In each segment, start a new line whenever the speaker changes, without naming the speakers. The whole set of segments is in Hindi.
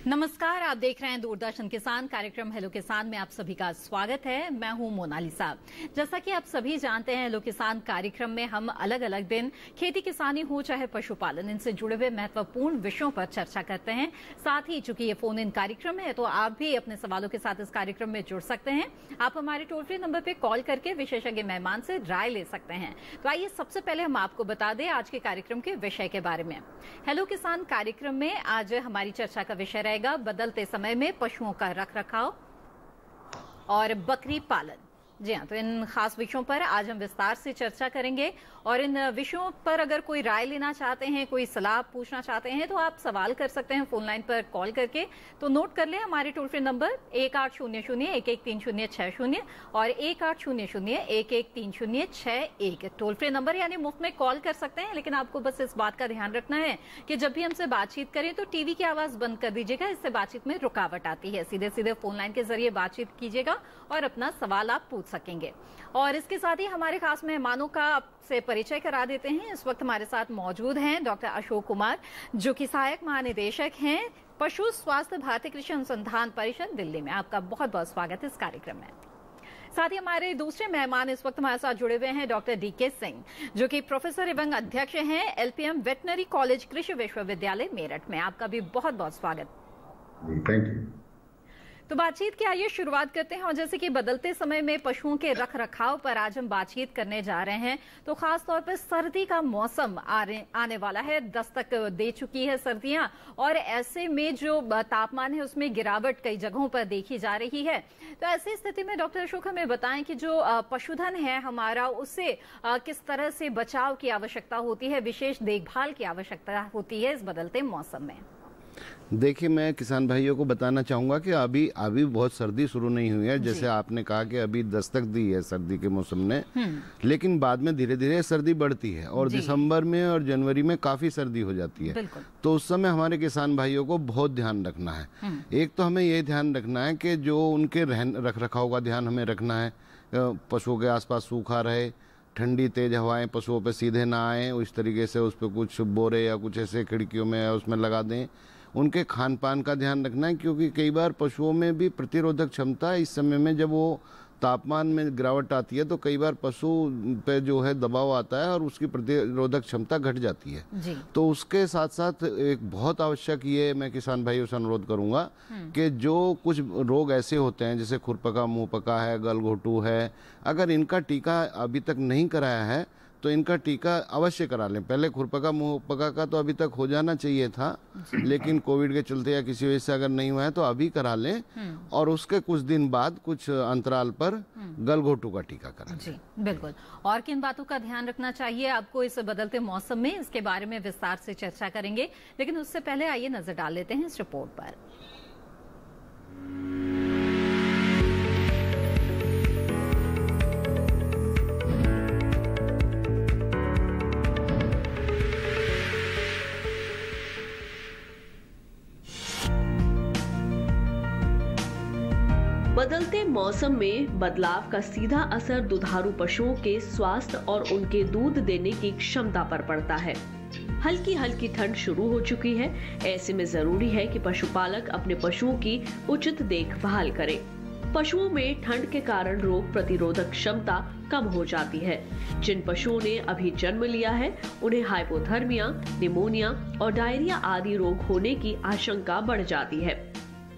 नमस्कार, आप देख रहे हैं दूरदर्शन किसान कार्यक्रम हेलो किसान में आप सभी का स्वागत है। मैं हूं मोनालिसा। जैसा कि आप सभी जानते हैं, हेलो किसान कार्यक्रम में हम अलग अलग दिन खेती किसानी हो चाहे पशुपालन, इनसे जुड़े हुए महत्वपूर्ण विषयों पर चर्चा करते हैं। साथ ही चूंकि ये फोन इन कार्यक्रम है तो आप भी अपने सवालों के साथ इस कार्यक्रम में जुड़ सकते हैं। आप हमारे टोल फ्री नंबर पर कॉल करके विशेषज्ञ मेहमान से राय ले सकते हैं। तो आइए सबसे पहले हम आपको बता दें आज के कार्यक्रम के विषय के बारे में। हेलो किसान कार्यक्रम में आज हमारी चर्चा का विषय रहेगा बदलते समय में पशुओं का रखरखाव और बकरी पालन। जी हाँ, तो इन खास विषयों पर आज हम विस्तार से चर्चा करेंगे और इन विषयों पर अगर कोई राय लेना चाहते हैं, कोई सलाह पूछना चाहते हैं तो आप सवाल कर सकते हैं फोन लाइन पर कॉल करके। तो नोट कर लें हमारे टोल फ्री नंबर 1800-113060 और 1800-113061 टोल फ्री नंबर, यानी मुफ्त में कॉल कर सकते हैं। लेकिन आपको बस इस बात का ध्यान रखना है कि जब भी हमसे बातचीत करें तो टीवी की आवाज बंद कर दीजिएगा, इससे बातचीत में रुकावट आती है। सीधे सीधे फोन लाइन के जरिए बातचीत कीजिएगा और अपना सवाल आप पूछ सकेंगे। और इसके साथ ही हमारे खास मेहमानों का आपसे परिचय करा देते हैं। इस वक्त हमारे साथ मौजूद हैं डॉक्टर अशोक कुमार, जो कि सहायक महानिदेशक हैं पशु स्वास्थ्य भारतीय कृषि अनुसंधान परिषद दिल्ली में। आपका बहुत बहुत स्वागत है इस कार्यक्रम में। साथ ही हमारे दूसरे मेहमान इस वक्त हमारे साथ जुड़े हुए हैं डॉक्टर डीके सिंह, जो कि प्रोफेसर एवं अध्यक्ष हैं एलपीएम वेटनरी कॉलेज कृषि विश्वविद्यालय मेरठ में। आपका भी बहुत बहुत स्वागत।
Thank you.
तो बातचीत की आइए शुरुआत करते हैं। और जैसे कि बदलते समय में पशुओं के रखरखाव पर आज हम बातचीत करने जा रहे हैं, तो खास तौर पर सर्दी का मौसम आने वाला है, दस्तक दे चुकी है सर्दियां, और ऐसे में जो तापमान है उसमें गिरावट कई जगहों पर देखी जा रही है। तो ऐसी स्थिति में डॉक्टर अशोक हमें बताएं कि जो पशुधन है हमारा, उससे किस तरह से बचाव की आवश्यकता होती है, विशेष देखभाल की आवश्यकता होती है इस बदलते मौसम में।
देखिए, मैं किसान भाइयों को बताना चाहूँगा कि अभी बहुत सर्दी शुरू नहीं हुई है। जैसे आपने कहा कि अभी दस्तक दी है सर्दी के मौसम ने, लेकिन बाद में धीरे धीरे सर्दी बढ़ती है और दिसंबर में और जनवरी में काफ़ी सर्दी हो जाती है। तो उस समय हमारे किसान भाइयों को बहुत ध्यान रखना है। एक तो हमें ये ध्यान रखना है कि जो उनके रख रखाव का ध्यान हमें रखना है, पशुओं के आसपास सूखा रहे, ठंडी तेज हवाएं पशुओं पे सीधे ना आए, उस तरीके से उस पर कुछ बोरे या कुछ ऐसे खिड़कियों में उसमें लगा दें। उनके खान पान का ध्यान रखना है, क्योंकि कई बार पशुओं में भी प्रतिरोधक क्षमता इस समय में जब वो तापमान में गिरावट आती है तो कई बार पशु पे जो है दबाव आता है और उसकी प्रतिरोधक क्षमता घट जाती है जी। तो उसके साथ साथ एक बहुत आवश्यक ये मैं किसान भाइयों से अनुरोध करूंगा कि जो कुछ रोग ऐसे होते हैं जैसे खुरपका, मुंह पका है, गलघोटू है, अगर इनका टीका अभी तक नहीं कराया है तो इनका टीका अवश्य करा लें। पहले खुरपका मुंह पका का तो अभी तक हो जाना चाहिए था, लेकिन कोविड के चलते या किसी वजह से अगर नहीं हुआ है तो अभी करा लें, और उसके कुछ दिन बाद कुछ अंतराल पर गलघोटू का टीका करा लें।
जी बिल्कुल। और किन बातों का ध्यान रखना चाहिए आपको इस बदलते मौसम में, इसके बारे में विस्तार से चर्चा करेंगे। लेकिन उससे पहले आइए नजर डाल लेते हैं इस रिपोर्ट पर।
बदलते मौसम में बदलाव का सीधा असर दुधारू पशुओं के स्वास्थ्य और उनके दूध देने की क्षमता पर पड़ता है। हल्की हल्की ठंड शुरू हो चुकी है, ऐसे में जरूरी है कि पशुपालक अपने पशुओं की उचित देखभाल करें। पशुओं में ठंड के कारण रोग प्रतिरोधक क्षमता कम हो जाती है। जिन पशुओं ने अभी जन्म लिया है उन्हें हाइपोथर्मिया, निमोनिया और डायरिया आदि रोग होने की आशंका बढ़ जाती है।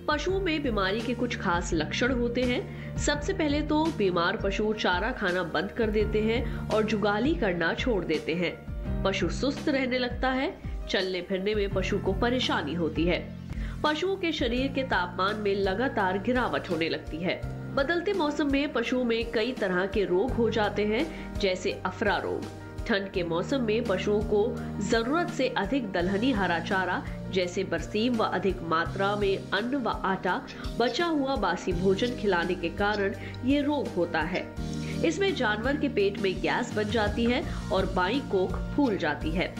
पशुओं में बीमारी के कुछ खास लक्षण होते हैं। सबसे पहले तो बीमार पशु चारा खाना बंद कर देते हैं और जुगाली करना छोड़ देते हैं। पशु सुस्त रहने लगता है, चलने फिरने में पशु को परेशानी होती है। पशुओं के शरीर के तापमान में लगातार गिरावट होने लगती है। बदलते मौसम में पशुओं में कई तरह के रोग हो जाते हैं, जैसे अफरा रोग। ठंड के मौसम में पशुओं को जरूरत से अधिक दलहनी हरा चारा जैसे बरसीम व अधिक मात्रा में अन्न व आटा, बचा हुआ बासी भोजन खिलाने के कारण ये रोग होता है। इसमें जानवर के पेट में गैस बन जाती है और बाईं कोख फूल जाती है।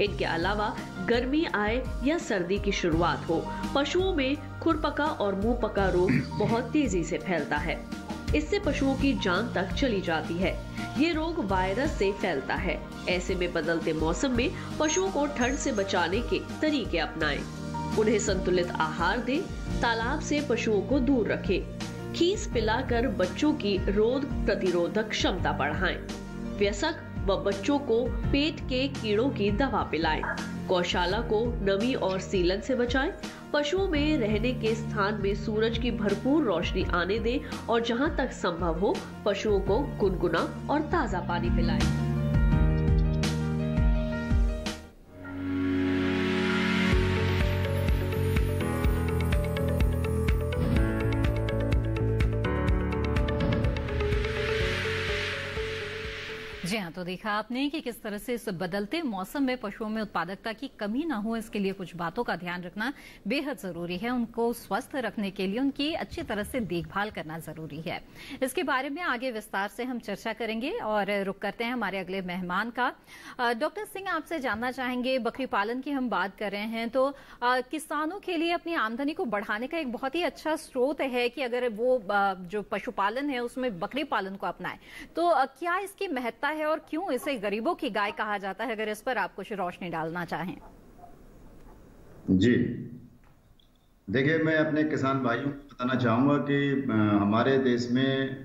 इनके अलावा गर्मी आए या सर्दी की शुरुआत हो, पशुओं में खुरपका और मुंह पका रोग बहुत तेजी से फैलता है। इससे पशुओं की जान तक चली जाती है। ये रोग वायरस से फैलता है। ऐसे में बदलते मौसम में पशुओं को ठंड से बचाने के तरीके अपनाएं। उन्हें संतुलित आहार दें, तालाब से पशुओं को दूर रखें, खीस पिलाकर बच्चों की रोग प्रतिरोधक क्षमता बढ़ाएं, वयस्क व बच्चों को पेट के कीड़ों की दवा पिलाएं, गौशाला को नमी और सीलन से बचाएं, पशुओं में रहने के स्थान में सूरज की भरपूर रोशनी आने दें और जहां तक संभव हो पशुओं को गुनगुना और ताजा पानी पिलाएं।
जी हाँ, तो देखा आपने कि किस तरह से इस बदलते मौसम में पशुओं में उत्पादकता की कमी ना हो, इसके लिए कुछ बातों का ध्यान रखना बेहद जरूरी है। उनको स्वस्थ रखने के लिए उनकी अच्छी तरह से देखभाल करना जरूरी है। इसके बारे में आगे विस्तार से हम चर्चा करेंगे और रुक करते हैं हमारे अगले मेहमान का। डॉक्टर सिंह, आपसे जानना चाहेंगे, बकरी पालन की हम बात कर रहे हैं तो किसानों के लिए अपनी आमदनी को बढ़ाने का एक बहुत ही अच्छा स्रोत है कि अगर वो जो पशुपालन है उसमें बकरी पालन को अपनाए, तो क्या इसकी महत्ता है और क्यों इसे गरीबों की गाय कहा जाता है? अगर इस पर आप कुछ रोशनी डालना चाहें।
जी देखिए, मैं अपने किसान भाइयों को बताना चाहूंगा कि हमारे देश में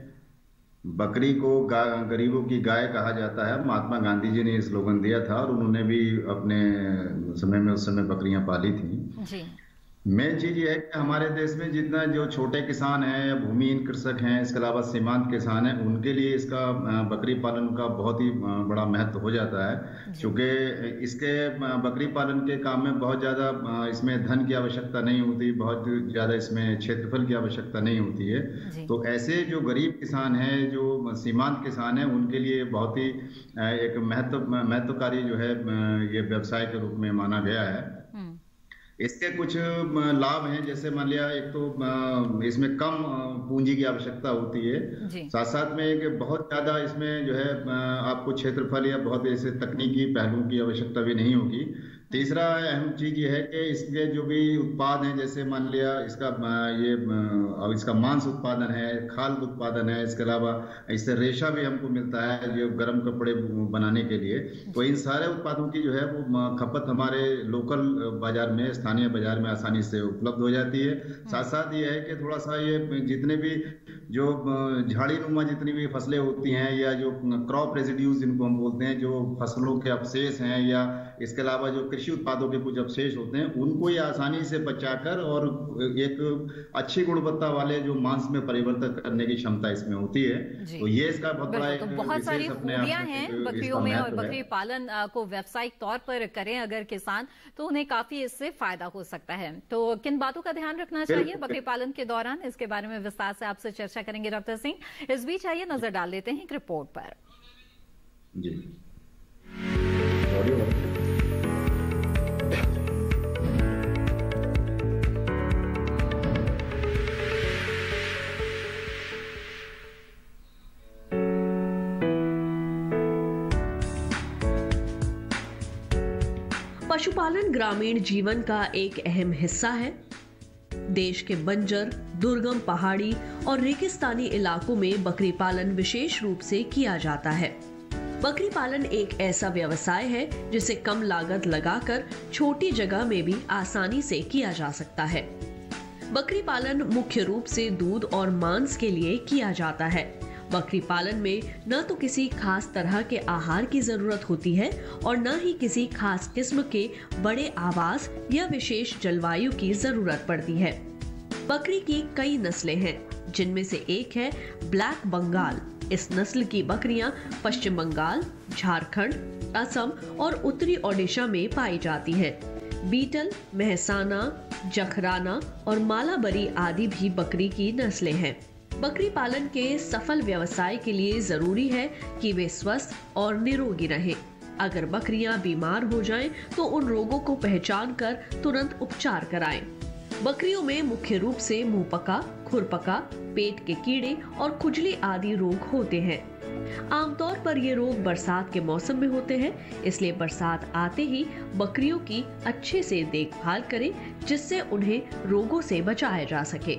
बकरी को गरीबों की गाय कहा जाता है। महात्मा गांधी जी ने ये स्लोगन दिया था और उन्होंने भी अपने समय में उस समय बकरियां पाली थी। जी। मेन चीज ये है कि हमारे देश में जितना जो छोटे किसान हैं या भूमिहीन कृषक हैं, इसके अलावा सीमांत किसान हैं, उनके लिए इसका बकरी पालन का बहुत ही बड़ा महत्व हो जाता है, क्योंकि इसके बकरी पालन के काम में बहुत ज्यादा इसमें धन की आवश्यकता नहीं होती, बहुत ज्यादा इसमें क्षेत्रफल की आवश्यकता नहीं होती है। तो ऐसे जो गरीब किसान हैं, जो सीमांत किसान हैं, उनके लिए बहुत ही एक महत्वकारी जो है ये व्यवसाय के रूप में माना गया है। इसके कुछ लाभ हैं, जैसे मान लिया, एक तो इसमें कम पूंजी की आवश्यकता होती है, साथ साथ में एक बहुत ज्यादा इसमें जो है आपको क्षेत्रफल या बहुत ऐसे तकनीकी पहलुओं की आवश्यकता भी नहीं होगी। तीसरा अहम चीज ये है कि इसके जो भी उत्पाद हैं, जैसे मान लिया इसका मांस उत्पादन है, खाल उत्पादन है, इसके अलावा इससे रेशा भी हमको मिलता है जो गर्म कपड़े बनाने के लिए। तो इन सारे उत्पादों की जो है वो खपत हमारे लोकल बाजार में, स्थानीय बाजार में आसानी से उपलब्ध हो जाती है। साथ साथ ये है कि थोड़ा सा ये जितने भी जो झाड़ी नुमा जितनी भी फसलें होती हैं या जो क्रॉप रेजिड्यूज जिनको हम बोलते हैं, जो फसलों के अवशेष हैं या इसके अलावा जो कृषि उत्पादों के कुछ अवशेष होते हैं, उनको ये आसानी से बचाकर और एक अच्छी गुणवत्ता वाले जो मांस में परिवर्तित करने की क्षमता इसमें होती है। तो ये इसका बहुत बड़ा
तो बहुत सारी खूबियां हैं बकरियों में, और बकरी पालन को व्यावसायिक तौर पर करें अगर किसान, तो उन्हें काफी इससे फायदा हो सकता है। तो किन बातों का ध्यान रखना चाहिए बकरी पालन के दौरान, इसके बारे में विस्तार से आपसे चर्चा करेंगे डॉक्टर सिंह। इस बीच आइए नजर डाल लेते हैं एक रिपोर्ट पर।
जी।
पशुपालन ग्रामीण जीवन का एक अहम हिस्सा है। देश के बंजर, दुर्गम पहाड़ी और रेगिस्तानी इलाकों में बकरी पालन विशेष रूप से किया जाता है। बकरी पालन एक ऐसा व्यवसाय है जिसे कम लागत लगाकर छोटी जगह में भी आसानी से किया जा सकता है। बकरी पालन मुख्य रूप से दूध और मांस के लिए किया जाता है। बकरी पालन में न तो किसी खास तरह के आहार की जरूरत होती है और न ही किसी खास किस्म के बड़े आवास या विशेष जलवायु की जरूरत पड़ती है। बकरी की कई नस्लें हैं, जिनमें से एक है ब्लैक बंगाल। इस नस्ल की बकरियां पश्चिम बंगाल, झारखंड, असम और उत्तरी ओडिशा में पाई जाती हैं। बीटल, मेहसाना, जखराना और मालाबरी आदि भी बकरी की नस्लें हैं। बकरी पालन के सफल व्यवसाय के लिए जरूरी है कि वे स्वस्थ और निरोगी रहें। अगर बकरियां बीमार हो जाएं, तो उन रोगों को पहचान कर तुरंत उपचार कराएं। बकरियों में मुख्य रूप से मुंहपका, खुरपका, पेट के कीड़े और खुजली आदि रोग होते हैं। आमतौर पर ये रोग बरसात के मौसम में होते हैं, इसलिए बरसात आते ही बकरियों की अच्छे से देखभाल करें, जिससे उन्हें रोगों से बचाया जा सके।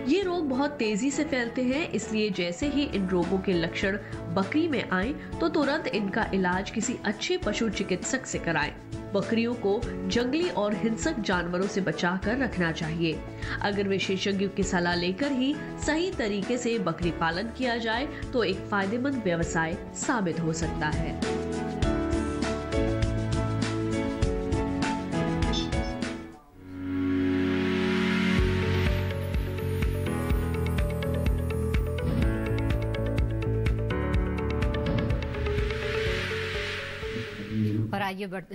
ये रोग बहुत तेजी से फैलते हैं, इसलिए जैसे ही इन रोगों के लक्षण बकरी में आए तो तुरंत इनका इलाज किसी अच्छे पशु चिकित्सक से कराएं। बकरियों को जंगली और हिंसक जानवरों से बचाकर रखना चाहिए। अगर विशेषज्ञों की सलाह लेकर ही सही तरीके से बकरी पालन किया जाए तो एक फायदेमंद व्यवसाय साबित हो सकता है।
और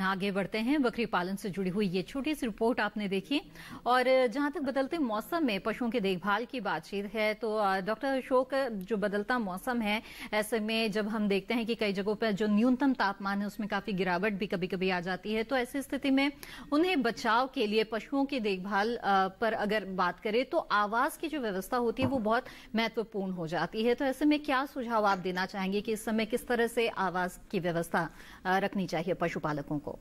आगे बढ़ते हैं। बकरी पालन से जुड़ी हुई ये छोटी सी रिपोर्ट आपने देखी। और जहां तक बदलते मौसम में पशुओं की देखभाल की बातचीत है तो डॉक्टर अशोक, जो बदलता मौसम है ऐसे में जब हम देखते हैं कि कई जगहों पर जो न्यूनतम तापमान है उसमें काफी गिरावट भी कभी कभी आ जाती है, तो ऐसी स्थिति में उन्हें बचाव के लिए पशुओं की देखभाल पर अगर बात करें तो आवास की जो व्यवस्था होती है वो बहुत महत्वपूर्ण हो जाती है। तो ऐसे में क्या सुझाव आप देना चाहेंगे कि इस समय किस तरह से आवास की व्यवस्था रखनी चाहिए पशुपालकों को?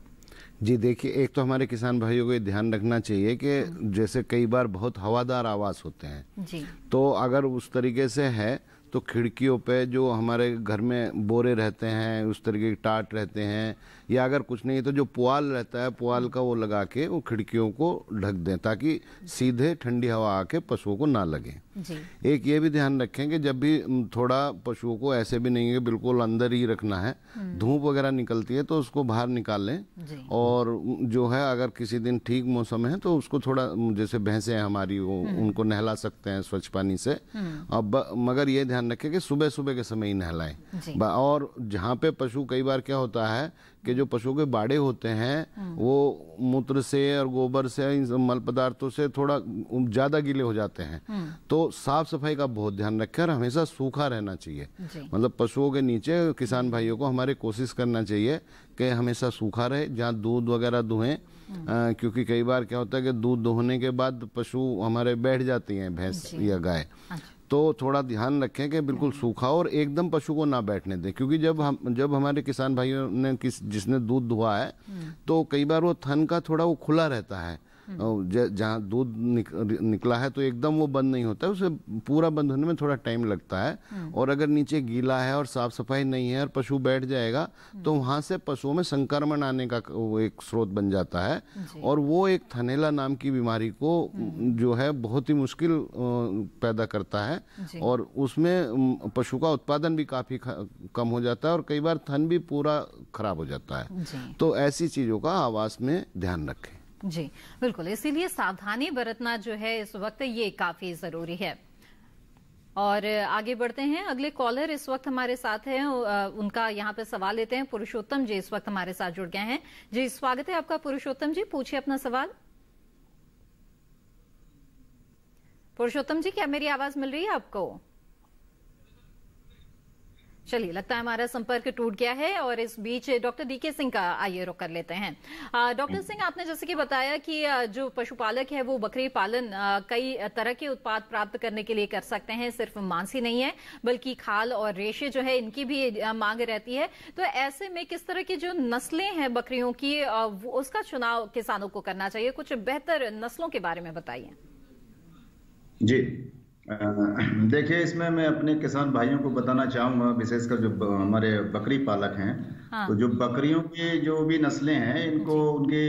जी देखिए, एक तो हमारे किसान भाइयों को ये ध्यान रखना चाहिए कि जैसे कई बार बहुत हवादार आवास होते हैं
जी,
तो अगर उस तरीके से है तो खिड़कियों पे जो हमारे घर में बोरे रहते हैं, उस तरीके के टाट रहते हैं, या अगर कुछ नहीं तो जो पुआल रहता है पुआल का वो लगा के वो खिड़कियों को ढक दें ताकि सीधे ठंडी हवा आके पशुओं को ना लगे
जी।
एक ये भी ध्यान रखें कि जब भी थोड़ा पशुओं को ऐसे भी नहीं है बिल्कुल अंदर ही रखना है, धूप वगैरह निकलती है तो उसको बाहर निकाल लें। और जो है अगर किसी दिन ठीक मौसम है तो उसको थोड़ा, जैसे भैंसें हमारी उनको नहला सकते हैं स्वच्छ पानी से। अब मगर ये ध्यान रखें कि सुबह सुबह के समय ही नहलाएं। और जहाँ पे पशु, कई बार क्या होता है कि जो पशुओं के बाड़े होते हैं वो मूत्र से और गोबर से, मल पदार्थों से थोड़ा ज्यादा गीले हो जाते हैं, तो साफ सफाई का बहुत ध्यान रखें और हमेशा सूखा रहना चाहिए। मतलब पशुओं के नीचे किसान भाइयों को हमारे कोशिश करना चाहिए कि हमेशा सूखा रहे, जहाँ दूध वगैरह दुहें, क्योंकि कई बार क्या होता है कि दूध दोहने के बाद पशु हमारे बैठ जाती हैं, भैंस या गाय, तो थोड़ा ध्यान रखें कि बिल्कुल सूखा और एकदम पशु को ना बैठने दें। क्योंकि जब हमारे किसान भाइयों ने जिसने दूध दुहा है तो कई बार वो थन का थोड़ा वो खुला रहता है, जहाँ दूध निकला है तो एकदम वो बंद नहीं होता है, उसे पूरा बंद होने में थोड़ा टाइम लगता है। और अगर नीचे गीला है और साफ सफाई नहीं है और पशु बैठ जाएगा तो वहां से पशुओं में संक्रमण आने का वो एक स्रोत बन जाता है और वो एक थनैला नाम की बीमारी को जो है बहुत ही मुश्किल पैदा करता है और उसमें पशु का उत्पादन भी काफी कम हो जाता है और कई बार थन भी पूरा खराब हो जाता है। तो ऐसी चीजों का आवास में ध्यान रखें।
जी बिल्कुल, इसीलिए सावधानी बरतना जो है इस वक्त ये काफी जरूरी है। और आगे बढ़ते हैं, अगले कॉलर इस वक्त हमारे साथ हैं, उनका यहाँ पे सवाल लेते हैं। पुरुषोत्तम जी इस वक्त हमारे साथ जुड़ गए हैं। जी स्वागत है आपका पुरुषोत्तम जी, पूछिए अपना सवाल। पुरुषोत्तम जी, क्या मेरी आवाज मिल रही है आपको? चलिए, लगता है हमारा संपर्क टूट गया है और इस बीच डॉक्टर डीके सिंह का आइए रुख कर लेते हैं। डॉक्टर सिंह, आपने जैसे कि बताया कि जो पशुपालक है वो बकरी पालन कई तरह के उत्पाद प्राप्त करने के लिए कर सकते हैं, सिर्फ मांस ही नहीं है बल्कि खाल और रेशे जो है इनकी भी मांग रहती है। तो ऐसे में किस तरह की जो नस्लें हैं बकरियों की उसका चुनाव किसानों को करना चाहिए? कुछ बेहतर नस्लों के बारे में बताइए।
जी देखिए, इसमें मैं अपने किसान भाइयों को बताना चाहूंगा, विशेषकर जो हमारे बकरी पालक हैं, तो जो बकरियों की जो भी नस्लें हैं इनको उनके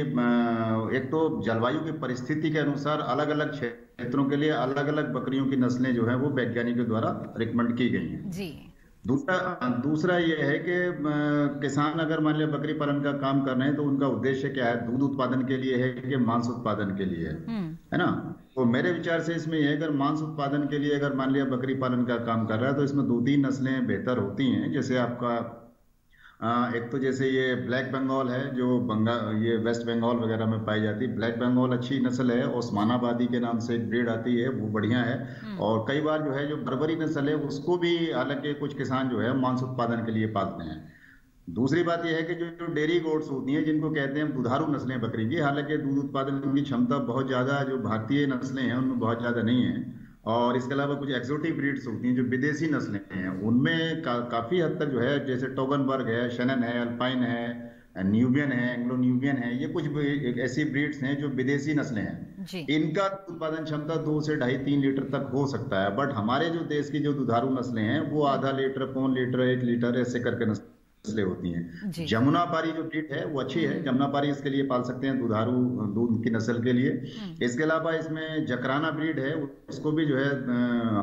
एक तो जलवायु की परिस्थिति के अनुसार अलग अलग क्षेत्रों के लिए अलग अलग बकरियों की नस्लें जो है वो वैज्ञानिकों द्वारा रिकमेंड की गई हैं।
जी।
दूसरा ये है कि किसान अगर मान लिया बकरी पालन का काम कर रहे हैं तो उनका उद्देश्य क्या है, दूध उत्पादन के लिए है कि मांस उत्पादन के लिए है ना। तो मेरे विचार से इसमें यह है, अगर मांस उत्पादन के लिए अगर मान लिया बकरी पालन का काम कर रहा है तो इसमें 2-3 नस्लें बेहतर होती हैं। जैसे आपका एक तो जैसे ये ब्लैक बंगाल है जो ये वेस्ट बंगाल वगैरह में पाई जाती है। ब्लैक बंगाल अच्छी नस्ल है, ओस्मानाबादी के नाम से एक ब्रीड आती है, वो बढ़िया है। और कई बार जो है जो बर्बरी नस्ल है उसको भी हालांकि कुछ किसान जो है मांस उत्पादन के लिए पालते हैं। दूसरी बात यह है कि जो डेयरी गोट्स होती हैं जिनको कहते हैं दुधारू नस्लें बकरी की, हालांकि दूध उत्पादन की क्षमता बहुत ज्यादा जो भारतीय नस्लें हैं उनमें बहुत ज्यादा नहीं है। और इसके अलावा कुछ एक्सोटिक ब्रीड्स होती हैं जो विदेशी नस्लें हैं, उनमें काफी हद तक जो है जैसे टोगनबर्ग है, शनन है, अल्पाइन है, न्यूबियन है, एंग्लो न्यूबियन है, ये कुछ ऐसी ब्रीड्स हैं जो विदेशी नस्लें हैं। इनका उत्पादन क्षमता 2 से 2.5-3 लीटर तक हो सकता है। बट हमारे जो देश की जो दुधारू नस्लें हैं वो आधा लीटर, 1.25 लीटर, 1 लीटर ऐसे करके नस्लें होती हैं।
जी।
जमुनापारी जो ब्रीड है वो अच्छी है, जमुनापारी इसके लिए पाल सकते हैं, दुधारू दूध की नस्ल के लिए। इसके अलावा इसमें जकराना ब्रीड है, इसको भी जो है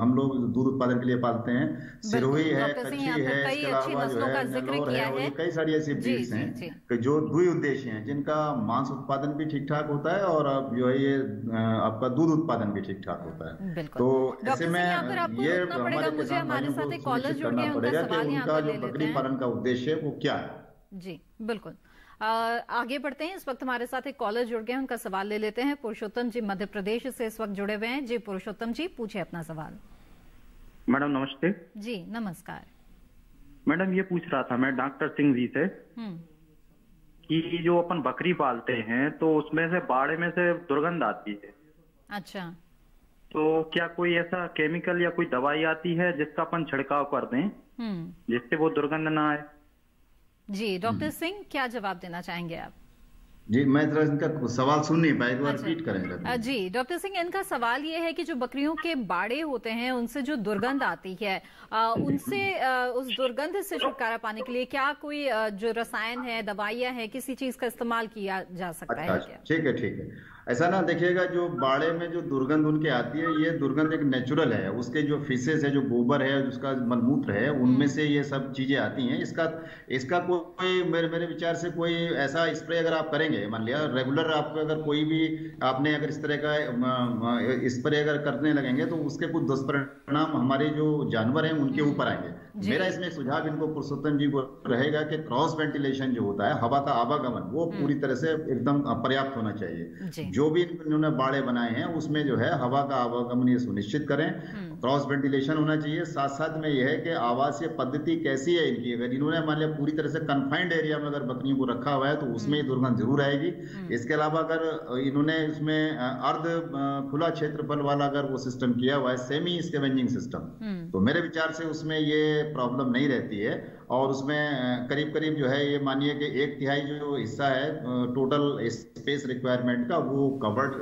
हम लोग दूध उत्पादन के लिए पालते हैं। सिरोही है, कच्छी है, इसके अलावा जो है नेल्लोर है, और कई सारी ऐसी ब्रीड्स हैं कि जो द्विउद्देशीय हैं, जिनका मांस उत्पादन भी ठीक ठाक होता है और अब जो है ये आपका दूध उत्पादन भी ठीक ठाक होता है। तो ऐसे में ये हमारे किसान भाइयों को सुनिश्चित करना पड़ेगा कि उनका जो बकरी पालन का उद्देश्य है वो क्या है।
जी बिल्कुल। आगे बढ़ते हैं। इस वक्त हमारे साथ एक कॉलर जुड़ गए हैं, उनका सवाल ले लेते हैं। पुरुषोत्तम जी मध्य प्रदेश से इस वक्त जुड़े हुए हैं। जी पुरुषोत्तम जी, पूछे अपना सवाल।
मैडम नमस्ते।
जी नमस्कार।
मैडम ये पूछ रहा था मैं डॉक्टर सिंह जी से कि जो अपन बकरी पालते हैं तो उसमें से बाड़े में से दुर्गंध आती है।
अच्छा,
तो क्या कोई ऐसा केमिकल या कोई दवाई आती है जिसका अपन छिड़काव कर दें जिससे वो दुर्गंध ना आए?
जी डॉक्टर सिंह, क्या जवाब देना चाहेंगे आप?
जी मैं जरा इनका सवाल सुन नहीं पाया, एक बार रिपीट करेंगे।
जी डॉक्टर सिंह, इनका सवाल ये है कि जो बकरियों के बाड़े होते हैं उनसे जो दुर्गंध आती है, उनसे उस दुर्गंध से छुटकारा पाने के लिए क्या कोई जो रसायन है, दवाइयां है, किसी चीज का इस्तेमाल किया जा सकता है क्या?
ठीक है ठीक है। ऐसा ना देखिएगा, जो बाड़े में जो दुर्गंध उनके आती है, ये दुर्गंध एक नेचुरल है। उसके जो फिशेस है, जो गोबर है, उसका मलमूत्र है, उनमें से ये सब चीजें आती हैं। इसका कोई मेरे विचार से कोई ऐसा स्प्रे अगर आप करेंगे, मान लिया रेगुलर आपको अगर कोई भी आपने अगर इस तरह का स्प्रे अगर करने लगेंगे तो उसके कुछ दुष्परिणाम हमारे जो जानवर हैं उनके ऊपर आएंगे। मेरा इसमें सुझाव इनको पुरुषोत्तम जी को रहेगा कि क्रॉस वेंटिलेशन जो होता है, हवा का आवागमन, वो पूरी तरह से एकदम पर्याप्त होना चाहिए। जो भी इन्होंने बाड़े बनाए हैं उसमें जो है हवा का आवागमन ये सुनिश्चित करें, क्रॉस वेंटिलेशन होना चाहिए। साथ साथ में यह है कि आवासीय पद्धति कैसी है इनकी। अगर इन्होंने मान लिया पूरी तरह से कन्फाइंड एरिया में अगर बकरियों को रखा हुआ है तो उसमें दुर्गंध जरूर आएगी। इसके अलावा अगर इन्होंने इसमें अर्ध खुला क्षेत्रफल वाला अगर वो सिस्टम किया हुआ है, सेमी स्कैवेंजिंग सिस्टम, तो मेरे विचार से उसमें ये प्रॉब्लम नहीं रहती है। और उसमें करीब करीब जो है ये मानिए कि 1/3 जो हिस्सा है टोटल स्पेस रिक्वायरमेंट का वो कवर्ड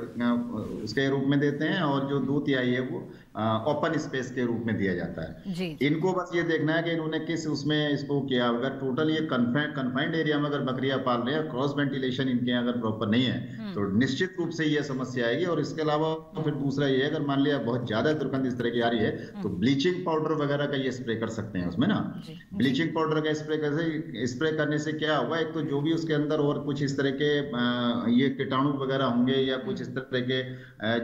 उसके रूप में देते हैं, और जो 2/3 है वो ओपन स्पेस के रूप में दिया जाता है। इनको बस ये देखना है कि इन्होंने किस उसमें इसको किया। अगर टोटल ये कन्फाइंड एरिया में अगर बकरियां पाल रहे हैं, क्रॉस वेंटिलेशन इनके अगर प्रॉपर नहीं है तो निश्चित रूप से ये समस्या आएगी। और इसके अलावा फिर दूसरा ये है, अगर मान लिया बहुत ज्यादा दुर्गंध इस तरह की आ रही है तो ब्लीचिंग पाउडर वगैरह का ये स्प्रे कर सकते हैं उसमें ना। ब्लीचिंग पाउडर का स्प्रे करने से क्या होगा, एक तो जो भी उसके अंदर और कुछ इस तरह के ये कीटाणु वगैरह होंगे या कुछ इस तरह के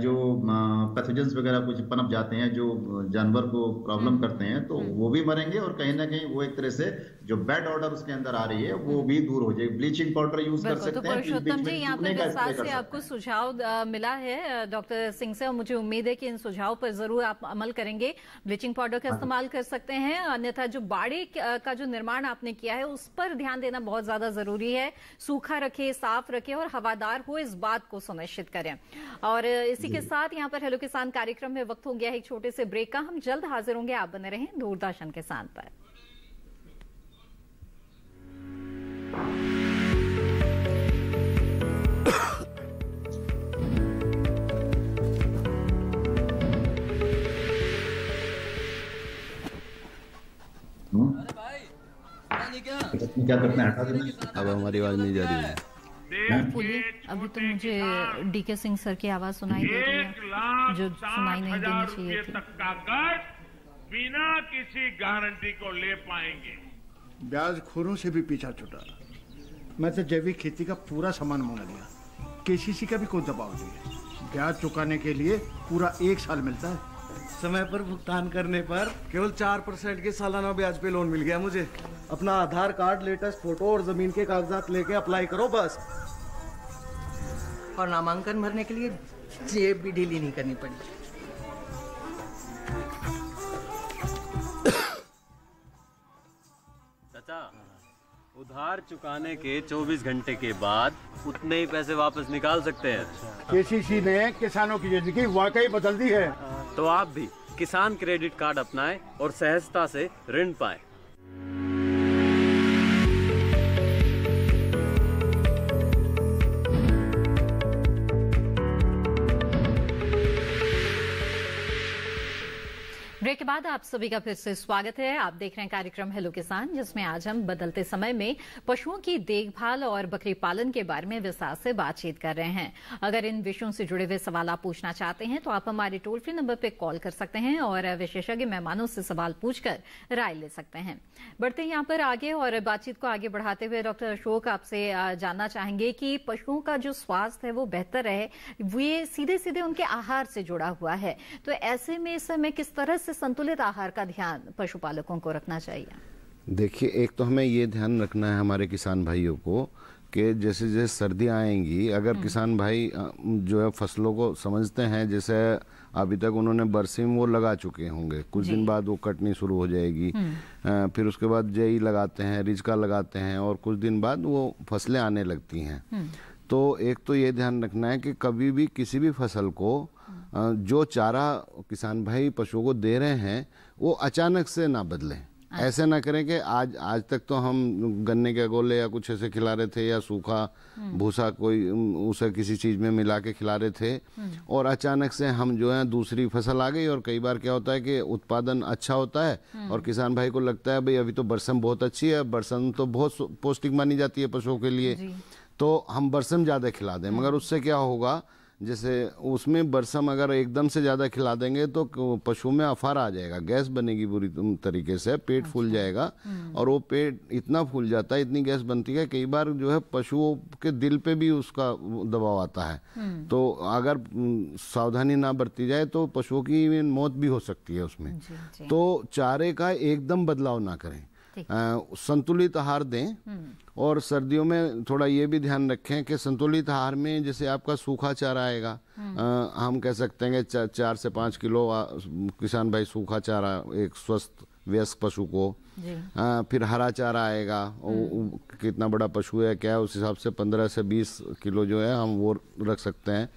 जो पैथोजेंस वगैरह कुछ पनप जाते हैं जो जानवर को प्रॉब्लम करते हैं, तो वो भी मरेंगे। और कहीं ना कहीं वो एक तरह से जो बैड ऑर्डर उसके अंदर आ रही है वो भी दूर हो जाएगी। ब्लीचिंग पाउडर यूज कर सकते हैं।
तो पुरुषोत्तम जी, यहाँ पर विस्तार से आपको सुझाव मिला है डॉक्टर सिंह से, और मुझे उम्मीद है कि इन सुझाव पर जरूर आप अमल करेंगे। ब्लीचिंग पाउडर का इस्तेमाल कर सकते हैं, अन्यथा जो बाड़े का जो निर्माण आपने किया है उस पर ध्यान देना बहुत ज्यादा जरूरी है। सूखा रखे, साफ रखे और हवादार हो, इस बात को सुनिश्चित करें। और इसी के साथ यहाँ पर हेलो किसान कार्यक्रम में वक्त हो गया है एक छोटे से ब्रेक का। हम जल्द हाजिर होंगे, आप बने रहें दूरदर्शन किसान पर।
क्या करते हैं, हटा देना।
अब हमारी आवाज नहीं जा रही है।
बोलिए, अभी तो मुझे डीके सिंह सर की आवाज सुनाई दे रही है जो सुनाई नहीं देनी चाहिए थी।
तक का कर्ज बिना किसी गारंटी को ले पाएंगे।
ब्याज खोरों से भी पीछा छुटा। मैं तो जैविक खेती का पूरा सामान मंगा लिया, केसीसी का भी कोई दबाव नहीं है। ब्याज चुकाने के लिए पूरा 1 साल मिलता है।
समय पर भुगतान करने पर केवल 4% के सालाना ब्याज पे लोन मिल गया मुझे। अपना आधार कार्ड, लेटेस्ट फोटो और जमीन के कागजात लेके अप्लाई करो बस। और नामांकन भरने के लिए जेब भी ढीली नहीं करनी पड़ी।
चाचा, उधार चुकाने के 24 घंटे के बाद उतने ही पैसे वापस निकाल सकते हैं।
केसीसी ने किसानों की जिंदगी वाकई बदल दी है।
तो आप भी किसान क्रेडिट कार्ड अपनाएं और सहजता से ऋण पाएं।
ब्रेक के बाद आप सभी का फिर से स्वागत है। आप देख रहे हैं कार्यक्रम हेलो किसान, जिसमें आज हम बदलते समय में पशुओं की देखभाल और बकरी पालन के बारे में विस्तार से बातचीत कर रहे हैं। अगर इन विषयों से जुड़े हुए सवाल आप पूछना चाहते हैं तो आप हमारे टोल फ्री नंबर पर कॉल कर सकते हैं और विशेषज्ञ मेहमानों से सवाल पूछकर राय ले सकते हैं। बढ़ते हैं यहाँ पर आगे और बातचीत को आगे बढ़ाते हुए डॉक्टर अशोक आपसे जानना चाहेंगे कि पशुओं का जो स्वास्थ्य है वो बेहतर रहे, ये सीधे सीधे उनके आहार से जुड़ा हुआ है। तो ऐसे में इस समय किस तरह से संतुलित आहार का ध्यान पशुपालकों को रखना चाहिए?
देखिए, एक तो हमें ये ध्यान रखना है हमारे किसान भाइयों को कि जैसे जैसे सर्दियाँ आएंगी, अगर किसान भाई जो है फसलों को समझते हैं, जैसे अभी तक उन्होंने बरसीम वो लगा चुके होंगे, कुछ दिन बाद वो कटनी शुरू हो जाएगी, फिर उसके बाद जई लगाते हैं, रिजका लगाते हैं और कुछ दिन बाद वो फसलें आने लगती हैं। तो एक तो ये ध्यान रखना है कि कभी भी किसी भी फसल को जो चारा किसान भाई पशुओं को दे रहे हैं वो अचानक से ना बदलें। ऐसे ना करें कि आज तक तो हम गन्ने के गोले या कुछ ऐसे खिला रहे थे या सूखा भूसा कोई उसे किसी चीज में मिला के खिला रहे थे और अचानक से हम जो है दूसरी फसल आ गई। और कई बार क्या होता है कि उत्पादन अच्छा होता है और किसान भाई को लगता है भाई अभी तो बरसम बहुत अच्छी है, बरसम तो बहुत पौष्टिक मानी जाती है पशुओं के लिए, तो हम बरसम ज़्यादा खिला दें। मगर उससे क्या होगा, जैसे उसमें बरसम अगर एकदम से ज़्यादा खिला देंगे तो पशु में अफारा आ जाएगा, गैस बनेगी बुरी तरीके से, पेट फूल जाएगा और वो पेट इतना फूल जाता है, इतनी गैस बनती है, कई बार जो है पशुओं के दिल पे भी उसका दबाव आता है। तो अगर सावधानी ना बरती जाए तो पशुओं की मौत भी हो सकती है उसमें। तो चारे का एकदम बदलाव ना करें, संतुलित आहार दें। और सर्दियों में थोड़ा ये भी ध्यान रखें कि संतुलित आहार में जैसे आपका सूखा चारा आएगा, हम कह सकते हैं कि 4 से 5 किलो किसान भाई सूखा चारा एक स्वस्थ वयस्क पशु को, फिर हरा चारा आएगा, कितना बड़ा पशु है क्या है उस हिसाब से 15 से 20 किलो जो है हम वो रख सकते हैं।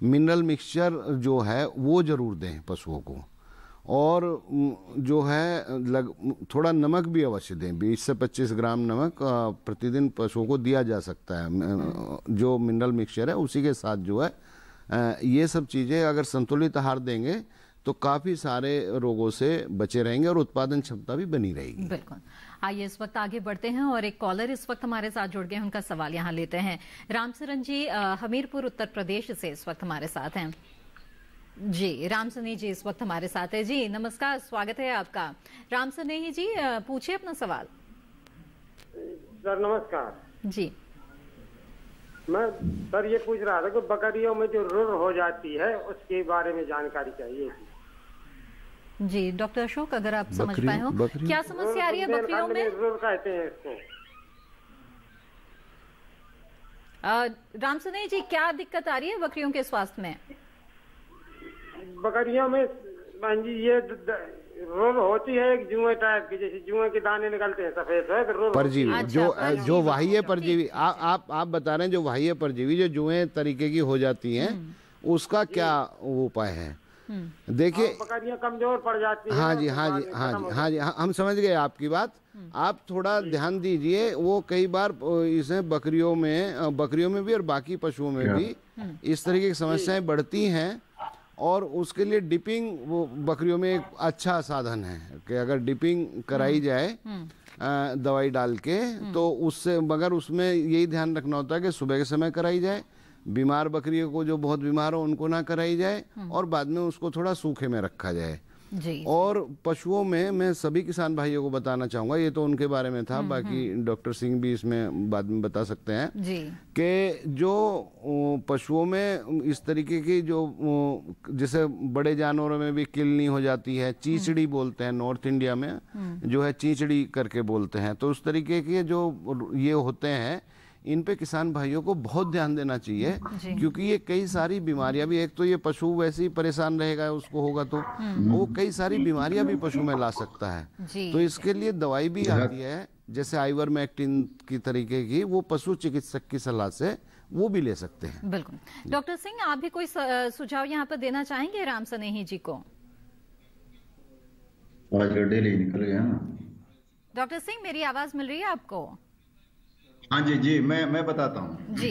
मिनरल मिक्सचर जो है वो जरूर दें पशुओं को, और जो है थोड़ा नमक भी अवश्य दें, 20 से 25 ग्राम नमक प्रतिदिन पशुओं को दिया जा सकता है। जो मिनरल मिक्सचर है उसी के साथ जो है ये सब चीज़ें अगर संतुलित आहार देंगे तो काफ़ी सारे रोगों से बचे रहेंगे और उत्पादन क्षमता भी बनी रहेगी।
बिल्कुल। आइए इस वक्त आगे बढ़ते हैं और एक कॉलर इस वक्त हमारे साथ जुड़ गए हैं, उनका सवाल यहाँ लेते हैं। रामसरन जी हमीरपुर उत्तर प्रदेश से इस वक्त हमारे साथ हैं। जी, रामसनेही जी इस वक्त हमारे साथ है। जी नमस्कार, स्वागत है आपका। रामसनेही जी पूछिए अपना सवाल।
सर नमस्कार
जी।
मैं सर ये पूछ रहा था कि बकरियों में जो रुर हो जाती है उसके बारे में जानकारी चाहिए थी।
जी डॉक्टर अशोक, अगर आप समझ पाए हो क्या समस्या आ रही है बकरियों में?
रुर कहते हैं इसको।
रामसनेही जी क्या दिक्कत आ रही है बकरियों के स्वास्थ्य में?
बकरियों में जी ये रोग होती है एक जुए टाइप की, जैसे जुए के दाने निकलते हैं सफेद है
परजीवी। जो बाह्य परजीवी आप बता रहे हैं, जो बाह्य परजीवी जो जुए तरीके की हो जाती हैं उसका क्या उपाय है? देखिए
बकरियां कमजोर पड़ जाती हैं।
हाँ जी, हम समझ गए आपकी बात। आप थोड़ा ध्यान दीजिए, वो कई बार इसे बकरियों में भी और बाकी पशुओं में भी इस तरीके की समस्याएं बढ़ती हैं और उसके लिए डिपिंग वो बकरियों में एक अच्छा साधन है कि अगर डिपिंग कराई जाए दवाई डाल के तो उससे, मगर उसमें यही ध्यान रखना होता है कि सुबह के समय कराई जाए, बीमार बकरियों को जो बहुत बीमार हो उनको ना कराई जाए और बाद में उसको थोड़ा सूखे में रखा जाए।
जी।
और पशुओं में मैं सभी किसान भाइयों को बताना चाहूंगा, ये तो उनके बारे में था, बाकी डॉक्टर सिंह भी इसमें बाद में बता सकते हैं कि जो पशुओं में इस तरीके की जो जैसे बड़े जानवरों में भी किलनी हो जाती है, चीचड़ी बोलते हैं नॉर्थ इंडिया में, जो है चीचड़ी करके बोलते हैं, तो उस तरीके के जो ये होते हैं इन पे किसान भाइयों को बहुत ध्यान देना चाहिए, क्योंकि ये कई सारी बीमारियां भी, एक तो ये पशु वैसे ही परेशान रहेगा उसको होगा तो वो कई सारी बीमारियां भी पशु में ला सकता है। तो इसके लिए दवाई भी आती है जैसे आइवरमेक्टिन की तरीके की, वो पशु चिकित्सक की सलाह से वो भी ले सकते हैं।
बिल्कुल। डॉक्टर सिंह आप भी कोई सुझाव यहाँ पर देना चाहेंगे रामसनेही जी को?
निकल गया ना
डॉक्टर सिंह, मेरी आवाज मिल रही है आपको?
हाँ जी, मैं बताता हूँ
जी।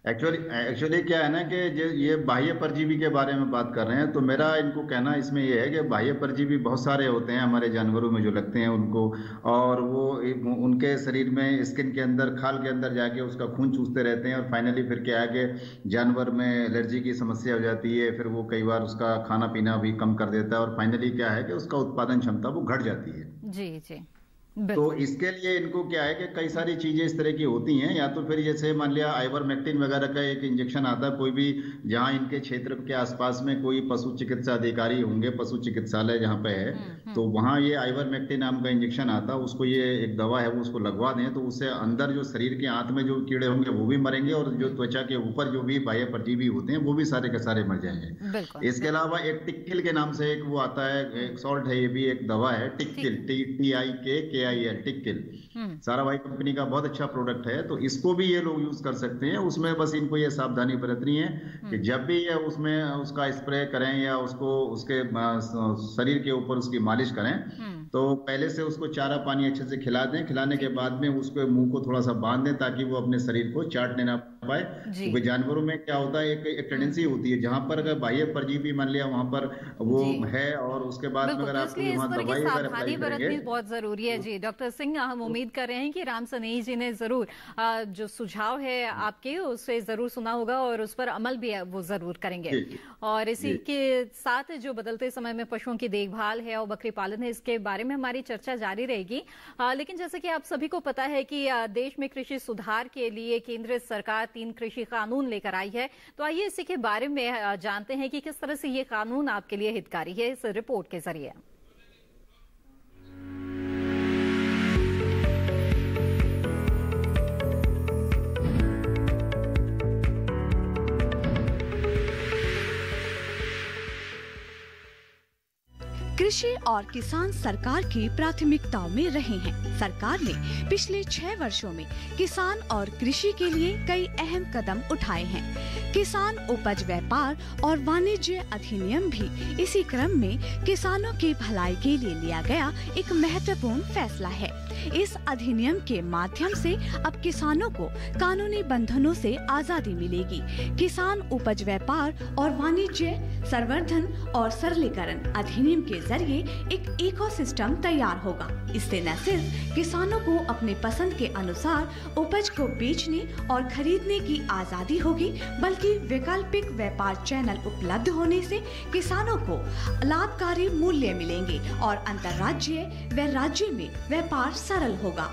एक्चुअली क्या है ना कि ये बाह्य परजीवी के बारे में बात कर रहे हैं, तो मेरा इनको कहना इसमें ये है कि बाह्य परजीवी बहुत सारे होते हैं हमारे जानवरों में जो लगते हैं उनको, और वो उनके शरीर में स्किन के अंदर, खाल के अंदर जाके उसका खून चूसते रहते हैं, और फाइनली फिर क्या है कि जानवर में एलर्जी की समस्या हो जाती है, फिर वो कई बार उसका खाना पीना भी कम कर देता है, और फाइनली क्या है कि उसका उत्पादन क्षमता वो घट जाती है।
जी जी।
तो इसके लिए इनको क्या है कि कई सारी चीजें इस तरह की होती हैं, या तो फिर जैसे मान लिया आइवरमेक्टिन वगैरह का एक इंजेक्शन आता है, कोई भी जहां इनके क्षेत्र के आसपास में कोई पशु चिकित्सा अधिकारी होंगे, पशु चिकित्सालय जहां पे है, तो वहां ये आइवरमेक्टिन नाम का इंजेक्शन आता है, उसको ये एक दवा है वो उसको लगवा दें, तो उससे अंदर जो शरीर के आंत में जो कीड़े होंगे वो भी मरेंगे, और जो त्वचा के ऊपर जो भी बाह्य परजीवी होते हैं वो भी सारे के सारे मर जाएंगे। इसके अलावा एक टिक्किल के नाम से एक वो आता है, एक सॉल्ट है, ये भी एक दवा है, टिक्किल, TIKKIL, टिक्किल, सारा भाई कंपनी का बहुत अच्छा प्रोडक्ट है, तो इसको भी ये लोग यूज कर सकते हैं। उसमें बस इनको ये सावधानी बरतनी है कि जब भी ये उसमें उसका स्प्रे करें या उसको उसके शरीर के ऊपर उसकी मालिश करें, तो पहले से उसको चारा पानी अच्छे से खिला दें, खिलाने के बाद में उसके मुंह को थोड़ा सा बांध दें ताकि वो अपने शरीर को चाटने ना पाए, क्योंकि जानवरों में क्या होता है, एक टेंडेंसी होती है जहां पर अगर बाह्य परजीवी मान लिया वहां पर वो है, और उसके बाद में अगर आप वहां दवाई
सावधानी बरतनी बहुत जरूरी है। जी डॉक्टर सिंह, हम उम्मीद कर रहे हैं कि राम सनेही जी ने जरूर जो सुझाव है आपके उसे जरूर सुना होगा और उस पर अमल भी वो जरूर करेंगे। और इसी के साथ जो बदलते समय में पशुओं की देखभाल है और बकरी पालन है, इसके बारे में हमारी चर्चा जारी रहेगी। लेकिन जैसे कि आप सभी को पता है कि देश में कृषि सुधार के लिए केंद्र सरकार 3 कृषि कानून लेकर आई है, तो आइए इसी के बारे में जानते हैं कि किस तरह से ये कानून आपके लिए हितकारी है इस रिपोर्ट के जरिए।
कृषि और किसान सरकार की प्राथमिकताओं में रहे हैं। सरकार ने पिछले 6 वर्षों में किसान और कृषि के लिए कई अहम कदम उठाए हैं। किसान उपज व्यापार और वाणिज्य अधिनियम भी इसी क्रम में किसानों की भलाई के लिए लिया गया एक महत्वपूर्ण फैसला है। इस अधिनियम के माध्यम से अब किसानों को कानूनी बंधनों से आजादी मिलेगी। किसान उपज व्यापार और वाणिज्य संवर्धन और सरलीकरण अधिनियम के जरिए एक इकोसिस्टम तैयार होगा। इससे न सिर्फ किसानों को अपने पसंद के अनुसार उपज को बेचने और खरीदने की आजादी होगी, बल्कि वैकल्पिक व्यापार चैनल उपलब्ध होने से किसानों को लाभकारी मूल्य मिलेंगे और अंतर्राज्यीय व राज्य में व्यापार सरल होगा।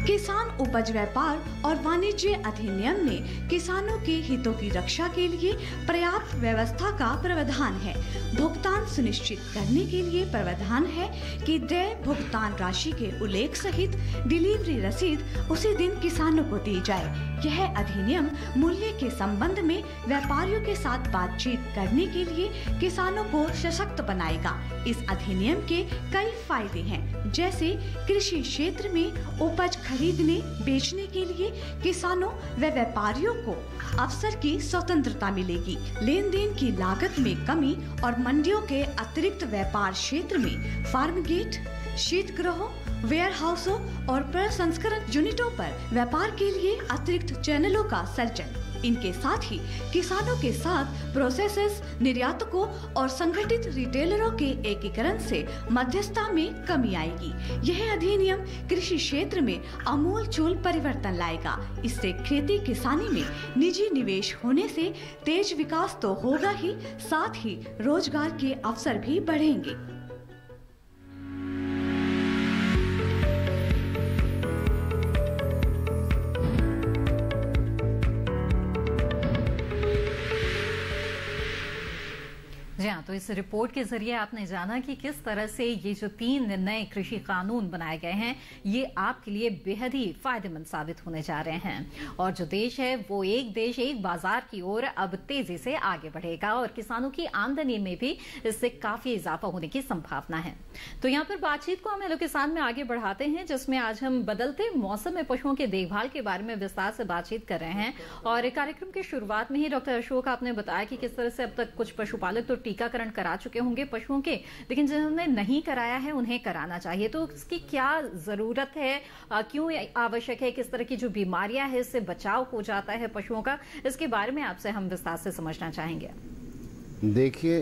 किसान उपज व्यापार और वाणिज्य अधिनियम में किसानों के हितों की रक्षा के लिए पर्याप्त व्यवस्था का प्रावधान है। भुगतान सुनिश्चित करने के लिए प्रावधान है कि देय भुगतान राशि के उल्लेख सहित डिलीवरी रसीद उसी दिन किसानों को दी जाए। यह अधिनियम मूल्य के संबंध में व्यापारियों के साथ बातचीत करने के लिए किसानों को सशक्त बनाएगा। इस अधिनियम के कई फायदे हैं, जैसे कृषि क्षेत्र में उपज खरीदने बेचने के लिए किसानों व व्यापारियों को अवसर की स्वतंत्रता मिलेगी। लेन देन की लागत में कमी और मंडियों के अतिरिक्त व्यापार क्षेत्र में फार्म गेट, शीतगृहों, वेयर हाउसों और प्रसंस्करण यूनिटों पर व्यापार के लिए अतिरिक्त चैनलों का सर्जन। इनके साथ ही किसानों के साथ प्रोसेसर्स, निर्यातकों और संगठित रिटेलरों के एकीकरण से मध्यस्थता में कमी आएगी। यह अधिनियम कृषि क्षेत्र में आमूल-चूल परिवर्तन लाएगा। इससे खेती किसानी में निजी निवेश होने से तेज विकास तो होगा ही, साथ ही रोजगार के अवसर भी बढ़ेंगे।
जी हाँ, तो इस रिपोर्ट के जरिए आपने जाना कि किस तरह से ये जो 3 नए कृषि कानून बनाए गए हैं ये आपके लिए बेहद ही फायदेमंद साबित होने जा रहे हैं। और जो देश है वो एक देश एक बाजार की ओर अब तेजी से आगे बढ़ेगा और किसानों की आमदनी में भी इससे काफी इजाफा होने की संभावना है। तो यहाँ पर बातचीत को हम हेलो किसान में आगे बढ़ाते हैं, जिसमें आज हम बदलते मौसम में पशुओं के देखभाल के बारे में विस्तार से बातचीत कर रहे हैं। और कार्यक्रम की शुरुआत में ही डॉक्टर अशोक आपने बताया कि किस तरह से अब तक कुछ पशुपालक तो टीकाकरण करा चुके होंगे पशुओं के, लेकिन जिन्होंने नहीं कराया है उन्हें कराना चाहिए। तो इसकी क्या जरूरत है, क्यों आवश्यक है, किस तरह की जो बीमारियां है इससे बचाव हो जाता है पशुओं का, इसके बारे में आपसे हम विस्तार से समझना चाहेंगे।
देखिए,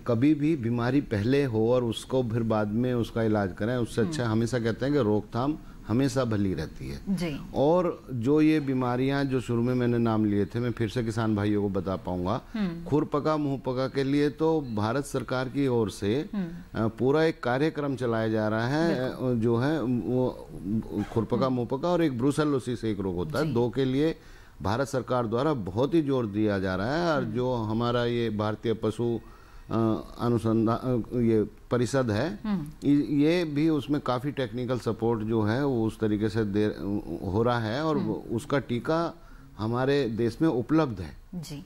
कभी भी बीमारी पहले हो और उसको फिर बाद में उसका इलाज करें, उससे अच्छा हमेशा कहते हैं कि रोकथाम हमेशा भली रहती है
जी।
और जो ये बीमारियां जो शुरू में मैंने नाम लिए थे, मैं फिर से किसान भाइयों को बता पाऊंगा। खुरपका मुंहपका के लिए तो भारत सरकार की ओर से पूरा एक कार्यक्रम चलाया जा रहा है, जो है वो खुरपका मुंहपका और एक ब्रूसेलोसिस एक रोग होता है, दो के लिए भारत सरकार द्वारा बहुत ही जोर दिया जा रहा है। और जो हमारा ये भारतीय पशु अनुसंधान ये परिषद है, ये भी उसमें काफ़ी टेक्निकल सपोर्ट जो है वो उस तरीके से हो रहा है और उसका टीका हमारे देश में उपलब्ध है
जी।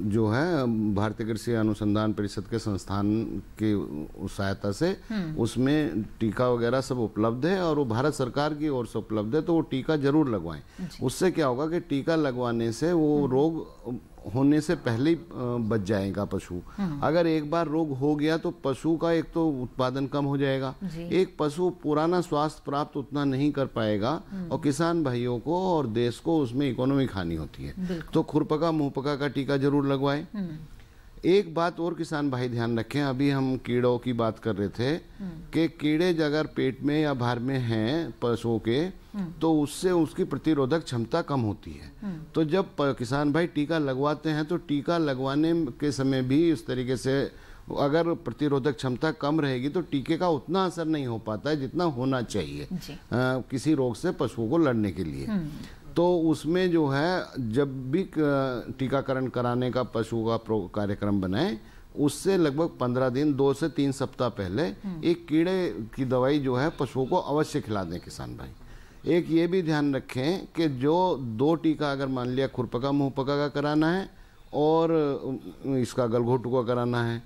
जो है भारतीय कृषि अनुसंधान परिषद के संस्थान की सहायता से उसमें टीका वगैरह सब उपलब्ध है और वो भारत सरकार की ओर से उपलब्ध है, तो वो टीका जरूर लगवाएं। उससे क्या होगा कि टीका लगवाने से वो रोग होने से पहले ही बच जाएगा पशु। अगर एक बार रोग हो गया तो पशु का एक तो उत्पादन कम हो जाएगा, एक पशु पुराना स्वास्थ्य प्राप्त उतना नहीं कर पाएगा और किसान भाइयों को और देश को उसमें इकोनॉमिक हानि होती है। तो खुरपका मुंहपका का टीका जरूर लगवाएं। एक बात और किसान भाई ध्यान रखें, अभी हम कीड़ों की बात कर रहे थे कि कीड़े अगर पेट में या बाहर में हैं पशुओं के तो उससे उसकी प्रतिरोधक क्षमता कम होती है। तो जब किसान भाई टीका लगवाते हैं तो टीका लगवाने के समय भी इस तरीके से अगर प्रतिरोधक क्षमता कम रहेगी तो टीके का उतना असर नहीं हो पाता है जितना होना चाहिए किसी रोग से पशुओं को लड़ने के लिए। तो उसमें जो है जब भी टीकाकरण कराने का पशु का कार्यक्रम बनाए उससे लगभग 15 दिन 2 से 3 सप्ताह पहले एक कीड़े की दवाई जो है पशुओं को अवश्य खिला दें किसान भाई। एक ये भी ध्यान रखें कि जो 2 टीका अगर मान लिया खुरपका मुंहपका का कराना है और इसका गलघोटू का कराना है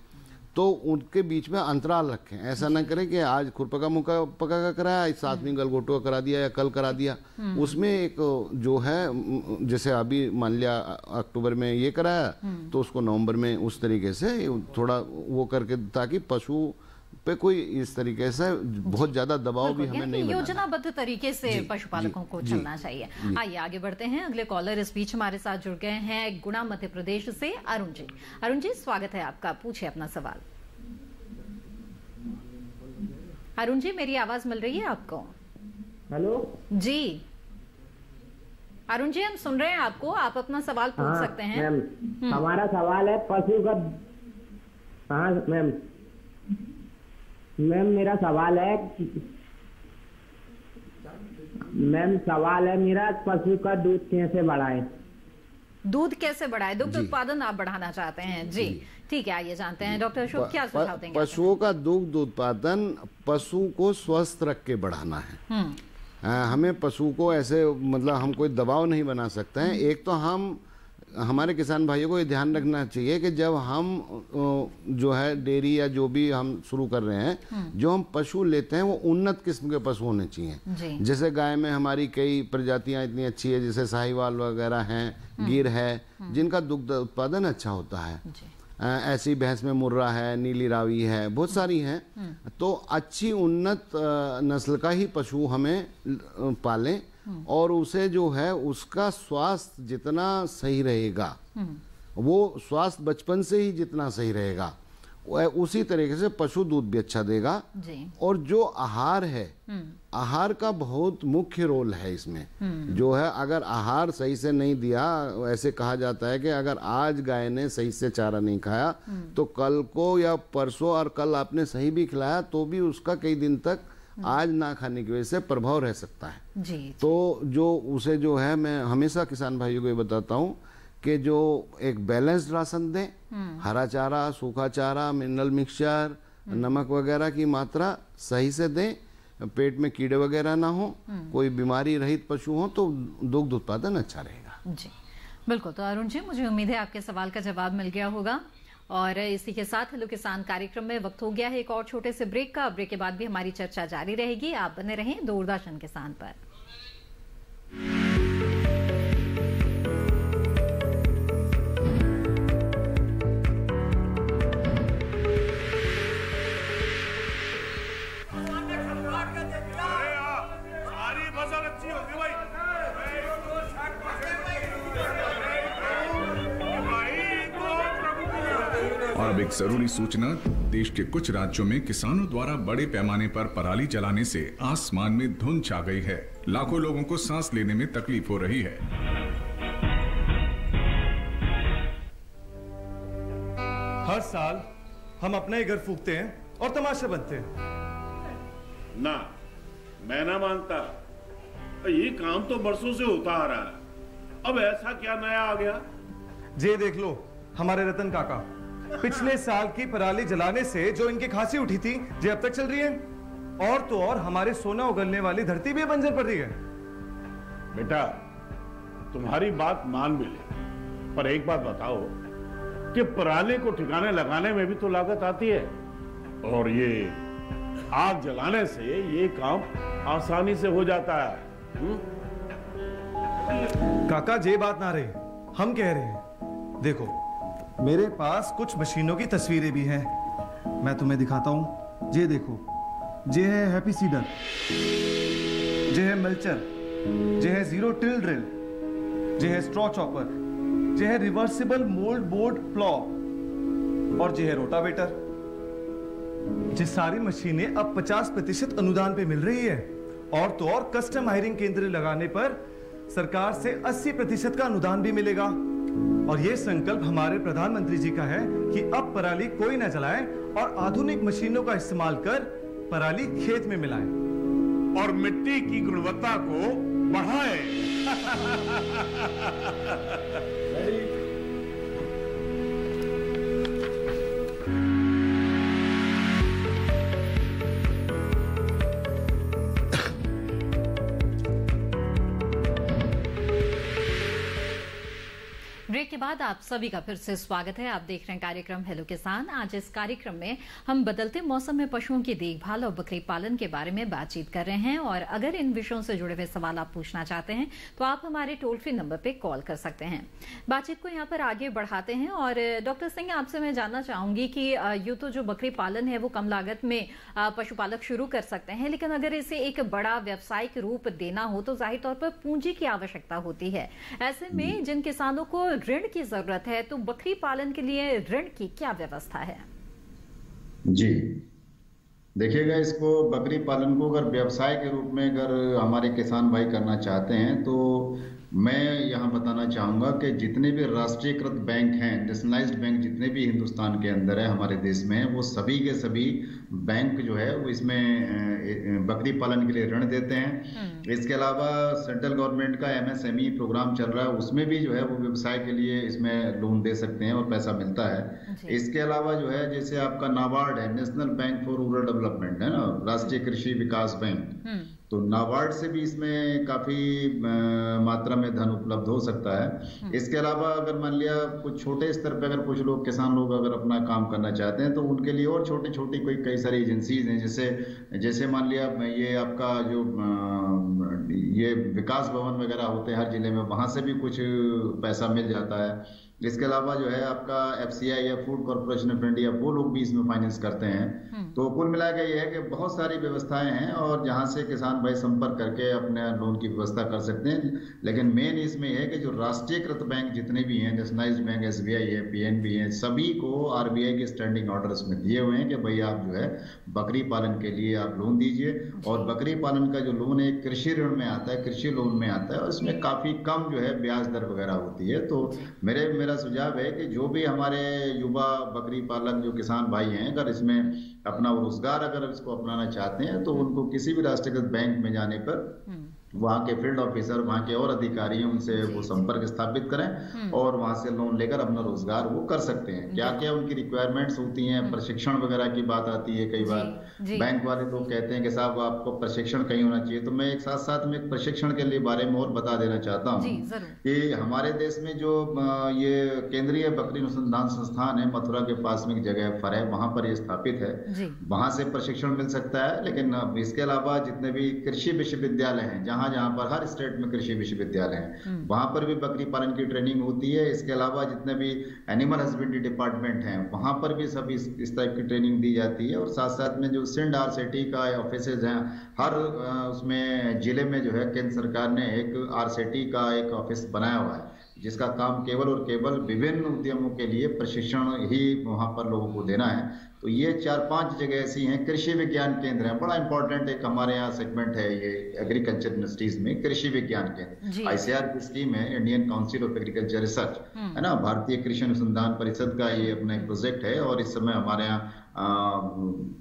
तो उनके बीच में अंतराल रखें। ऐसा ना करें कि आज खुरपका मुंहपका का कराया, साथ में गलघोटू का करा दिया या कल करा दिया। उसमें एक जो है जैसे अभी मान लिया अक्टूबर में ये कराया तो उसको नवंबर में उस तरीके से थोड़ा वो करके, ताकि पशु पे कोई इस तरीके से बहुत ज्यादा दबाव भी हमें नहीं,
योजनाबद्ध तरीके से पशुपालकों को चलना चाहिए। आइए आगे बढ़ते हैं। अगले कॉलर इस बीच हमारे साथ जुड़ गए हैं गुना मध्य प्रदेश से अरुण जी। अरुण जी, स्वागत है आपका, पूछिए अपना सवाल। अरुण जी, मेरी आवाज मिल रही है आपको?
हेलो जी
अरुण जी, हम सुन रहे हैं आपको, आप अपना सवाल पूछ सकते हैं।
मैम, हमारा सवाल है पशु का। हाँ मैम, मेरा सवाल है मेरा पशु का दूध कैसे बढ़ाए?
दूध कैसे बढ़ाए? दुग्ध उत्पादन आप बढ़ाना चाहते हैं जी। ठीक है, आइए जानते हैं डॉक्टर अशोक क्या सुझाव देंगे।
पशुओं का दुग्ध उत्पादन पशु को स्वस्थ रख के बढ़ाना है। हमें पशु को ऐसे मतलब हम कोई दबाव नहीं बना सकते हैं। एक तो हमारे किसान भाइयों को ये ध्यान रखना चाहिए कि जब हम जो है डेयरी या जो भी हम शुरू कर रहे हैं, जो हम पशु लेते हैं वो उन्नत किस्म के पशु होने चाहिए। जैसे गाय में हमारी कई प्रजातियां इतनी अच्छी है, जैसे साहिवाल वगैरह हैं, गिर है, जिनका दुग्ध उत्पादन अच्छा होता है। ऐसी भैंस में मुर्रा है, नीली रावी है, बहुत सारी हैं। तो अच्छी उन्नत नस्ल का ही पशु हमें पालें और उसे जो है उसका स्वास्थ्य जितना सही रहेगा, वो स्वास्थ्य बचपन से ही जितना सही रहेगा उसी तरीके से पशु दूध भी अच्छा देगा जी। और जो आहार है, आहार का बहुत मुख्य रोल है इसमें। जो है अगर आहार सही से नहीं दिया, ऐसे कहा जाता है कि अगर आज गाय ने सही से चारा नहीं खाया तो कल को या परसों और कल आपने सही भी खिलाया तो भी उसका कई दिन तक आज ना खाने की वजह से प्रभाव रह सकता है जी। तो जो उसे जो है मैं हमेशा किसान भाइयों को ये बताता हूँ कि जो एक बैलेंस्ड राशन दें, हरा चारा, सूखा चारा, मिनरल मिक्सचर, नमक वगैरह की मात्रा सही से दें, पेट में कीड़े वगैरह ना हो, कोई बीमारी रहित पशु हो तो दुग्ध उत्पादन अच्छा रहेगा
जी। बिल्कुल। तो अरुण जी, मुझे उम्मीद है आपके सवाल का जवाब मिल गया होगा। और इसी के साथ हेलो किसान कार्यक्रम में वक्त हो गया है एक और छोटे से ब्रेक का। ब्रेक के बाद भी हमारी चर्चा जारी रहेगी। आप बने रहें दूरदर्शन किसान पर।
और अब एक जरूरी सूचना, देश के कुछ राज्यों में किसानों द्वारा बड़े पैमाने पर पराली जलाने से आसमान में धुंध छा गई है। लाखों लोगों को सांस लेने में तकलीफ हो रही है।
हर साल हम अपना ही घर फूकते हैं और तमाशा बनते हैं।
ना, मैं ना मानता। ये काम तो बरसों से होता आ रहा है, अब ऐसा क्या नया आ गया?
जे देख लो हमारे रतन काका, पिछले साल की पराली जलाने से जो इनकी खांसी उठी थी, जे अब तक चल रही है। और तो और हमारे सोना उगलने वाली धरती भी बंजर पड़ रही है।
बेटा, तुम्हारी बात मान भी ले, पर एक बात बताओ कि पराली को ठिकाने लगाने में भी तो लागत आती है, और ये आग जलाने से ये काम आसानी से हो जाता है।
काका जे बात ना रहे, हम कह रहे हैं। देखो, मेरे पास कुछ मशीनों की तस्वीरें भी हैं, मैं तुम्हें दिखाता हूं। ये देखो, ये है हैप्पी सीडर, ये है मल्चर, ये है जीरो टिल ड्रिल, ये है स्ट्रॉ चॉपर, ये है रिवर्सिबल मोल्ड बोर्ड प्लॉ, और ये है रोटावेटर। ये सारी मशीनें अब 50% अनुदान पे मिल रही है, और तो और कस्टम हायरिंग केंद्र लगाने पर सरकार से 80% का अनुदान भी मिलेगा। और यह संकल्प हमारे प्रधानमंत्री जी का है कि अब पराली कोई न जलाए और आधुनिक मशीनों का इस्तेमाल कर पराली खेत में मिलाएं
और मिट्टी की गुणवत्ता को बढ़ाएं।
ब्रेक के बाद आप सभी का फिर से स्वागत है। आप देख रहे हैं कार्यक्रम हेलो किसान। आज इस कार्यक्रम में हम बदलते मौसम में पशुओं की देखभाल और बकरी पालन के बारे में बातचीत कर रहे हैं, और अगर इन विषयों से जुड़े हुए सवाल आप पूछना चाहते हैं तो आप हमारे टोल फ्री नंबर पे कॉल कर सकते हैं। बातचीत को यहाँ पर आगे बढ़ाते हैं, और डॉक्टर सिंह, आपसे मैं जानना चाहूंगी कि यूं तो जो बकरी पालन है वो कम लागत में पशुपालक शुरू कर सकते हैं, लेकिन अगर इसे एक बड़ा व्यावसायिक रूप देना हो तो जाहिर तौर पर पूंजी की आवश्यकता होती है। ऐसे में जिन किसानों को ऋण की जरूरत है, तो बकरी पालन के लिए ऋण की क्या व्यवस्था है?
जी देखिएगा, इसको बकरी पालन को अगर व्यवसाय के रूप में अगर हमारे किसान भाई करना चाहते हैं तो मैं यहाँ बताना चाहूँगा कि जितने भी राष्ट्रीयकृत बैंक हैं, नेशनलाइज्ड बैंक जितने भी हिंदुस्तान के अंदर है, हमारे देश में, वो सभी के सभी बैंक जो है वो इसमें बकरी पालन के लिए ऋण देते हैं। इसके अलावा सेंट्रल गवर्नमेंट का MSME प्रोग्राम चल रहा है, उसमें भी जो है वो व्यवसाय के लिए इसमें लोन दे सकते हैं और पैसा मिलता है। इसके अलावा जो है जैसे आपका नाबार्ड है, national bank for rural development है ना, राष्ट्रीय कृषि विकास बैंक, तो नाबार्ड से भी इसमें काफी मात्रा में धन उपलब्ध हो सकता है। इसके अलावा अगर मान लिया कुछ छोटे स्तर पे अगर कुछ लोग किसान लोग अगर अपना काम करना चाहते हैं तो उनके लिए और छोटी छोटी कई सारी एजेंसीज हैं, जैसे मान लिया ये आपका जो ये विकास भवन वगैरह होते हैं हर जिले में, वहां से भी कुछ पैसा मिल जाता है। इसके अलावा जो है आपका FCI या फूड कॉर्पोरेशन ऑफ इंडिया, वो लोग भी इसमें फाइनेंस करते हैं। तो कुल मिलाकर ये है कि बहुत सारी व्यवस्थाएं हैं और जहां से किसान भाई संपर्क करके अपने लोन की व्यवस्था कर सकते हैं। लेकिन मेन इसमें है कि जो राष्ट्रीयकृत बैंक जितने भी हैं, नेशनलाइज्ड बैंक, SBI है, PNB है, सभी को RBI के स्टैंडिंग ऑर्डर्स में दिए हुए हैं कि भाई आप जो है बकरी पालन के लिए आप लोन दीजिए। और बकरी पालन का जो लोन है कृषि ऋण में आता है, कृषि लोन में आता है, और इसमें काफी कम जो है ब्याज दर वगैरह होती है। तो मेरा सुझाव है कि जो भी हमारे युवा बकरी पालक जो किसान भाई हैं, अगर इसमें अपना रोजगार अगर इसको अपनाना चाहते हैं तो उनको किसी भी राष्ट्रीयकृत बैंक में जाने पर वहाँ के फील्ड ऑफिसर, वहाँ के और अधिकारी उनसे वो संपर्क स्थापित करें और वहाँ से लोन लेकर अपना रोजगार वो कर सकते हैं। क्या क्या उनकी रिक्वायरमेंट्स होती हैं, प्रशिक्षण वगैरह की बात आती है। कई बार बैंक वाले लोग कहते हैं कि साहब आपको प्रशिक्षण कहीं होना चाहिए, तो मैं एक साथ साथ में प्रशिक्षण के लिए बारे में और बता देना चाहता हूँ कि हमारे देश में जो ये केंद्रीय बकरी अनुसंधान संस्थान है, मथुरा के पास में एक जगह पर है, वहां पर ये स्थापित है, वहां से प्रशिक्षण मिल सकता है। लेकिन इसके अलावा जितने भी कृषि विश्वविद्यालय हैं, जहां पर हर स्टेट में कृषि विश्वविद्यालय हैं, वहां पर भी बकरी पालन की ट्रेनिंग होती है। इसके अलावा जितने भी एनिमल हस्बेंड्री डिपार्टमेंट हैं, वहां पर भी सभी इस टाइप की ट्रेनिंग दी जाती है। और साथ साथ में जो सिंध RCT का ऑफिस हैं, हर उसमें जिले में जो है केंद्र सरकार ने एक RCT का एक ऑफिस बनाया हुआ है। जिसका काम केवल और केवल विभिन्न उद्यमों के लिए प्रशिक्षण ही वहां पर लोगों को देना है। तो ये 4-5 जगह ऐसी हैं। कृषि विज्ञान केंद्र है, बड़ा इंपॉर्टेंट एक हमारे यहाँ सेगमेंट है ये एग्रीकल्चर यूनिवर्सिटीज में, कृषि विज्ञान केंद्र। ICAR की स्कीम है, Indian council of agriculture research, है ना, भारतीय कृषि अनुसंधान परिषद का ये अपना एक प्रोजेक्ट है। और इस समय हमारे यहाँ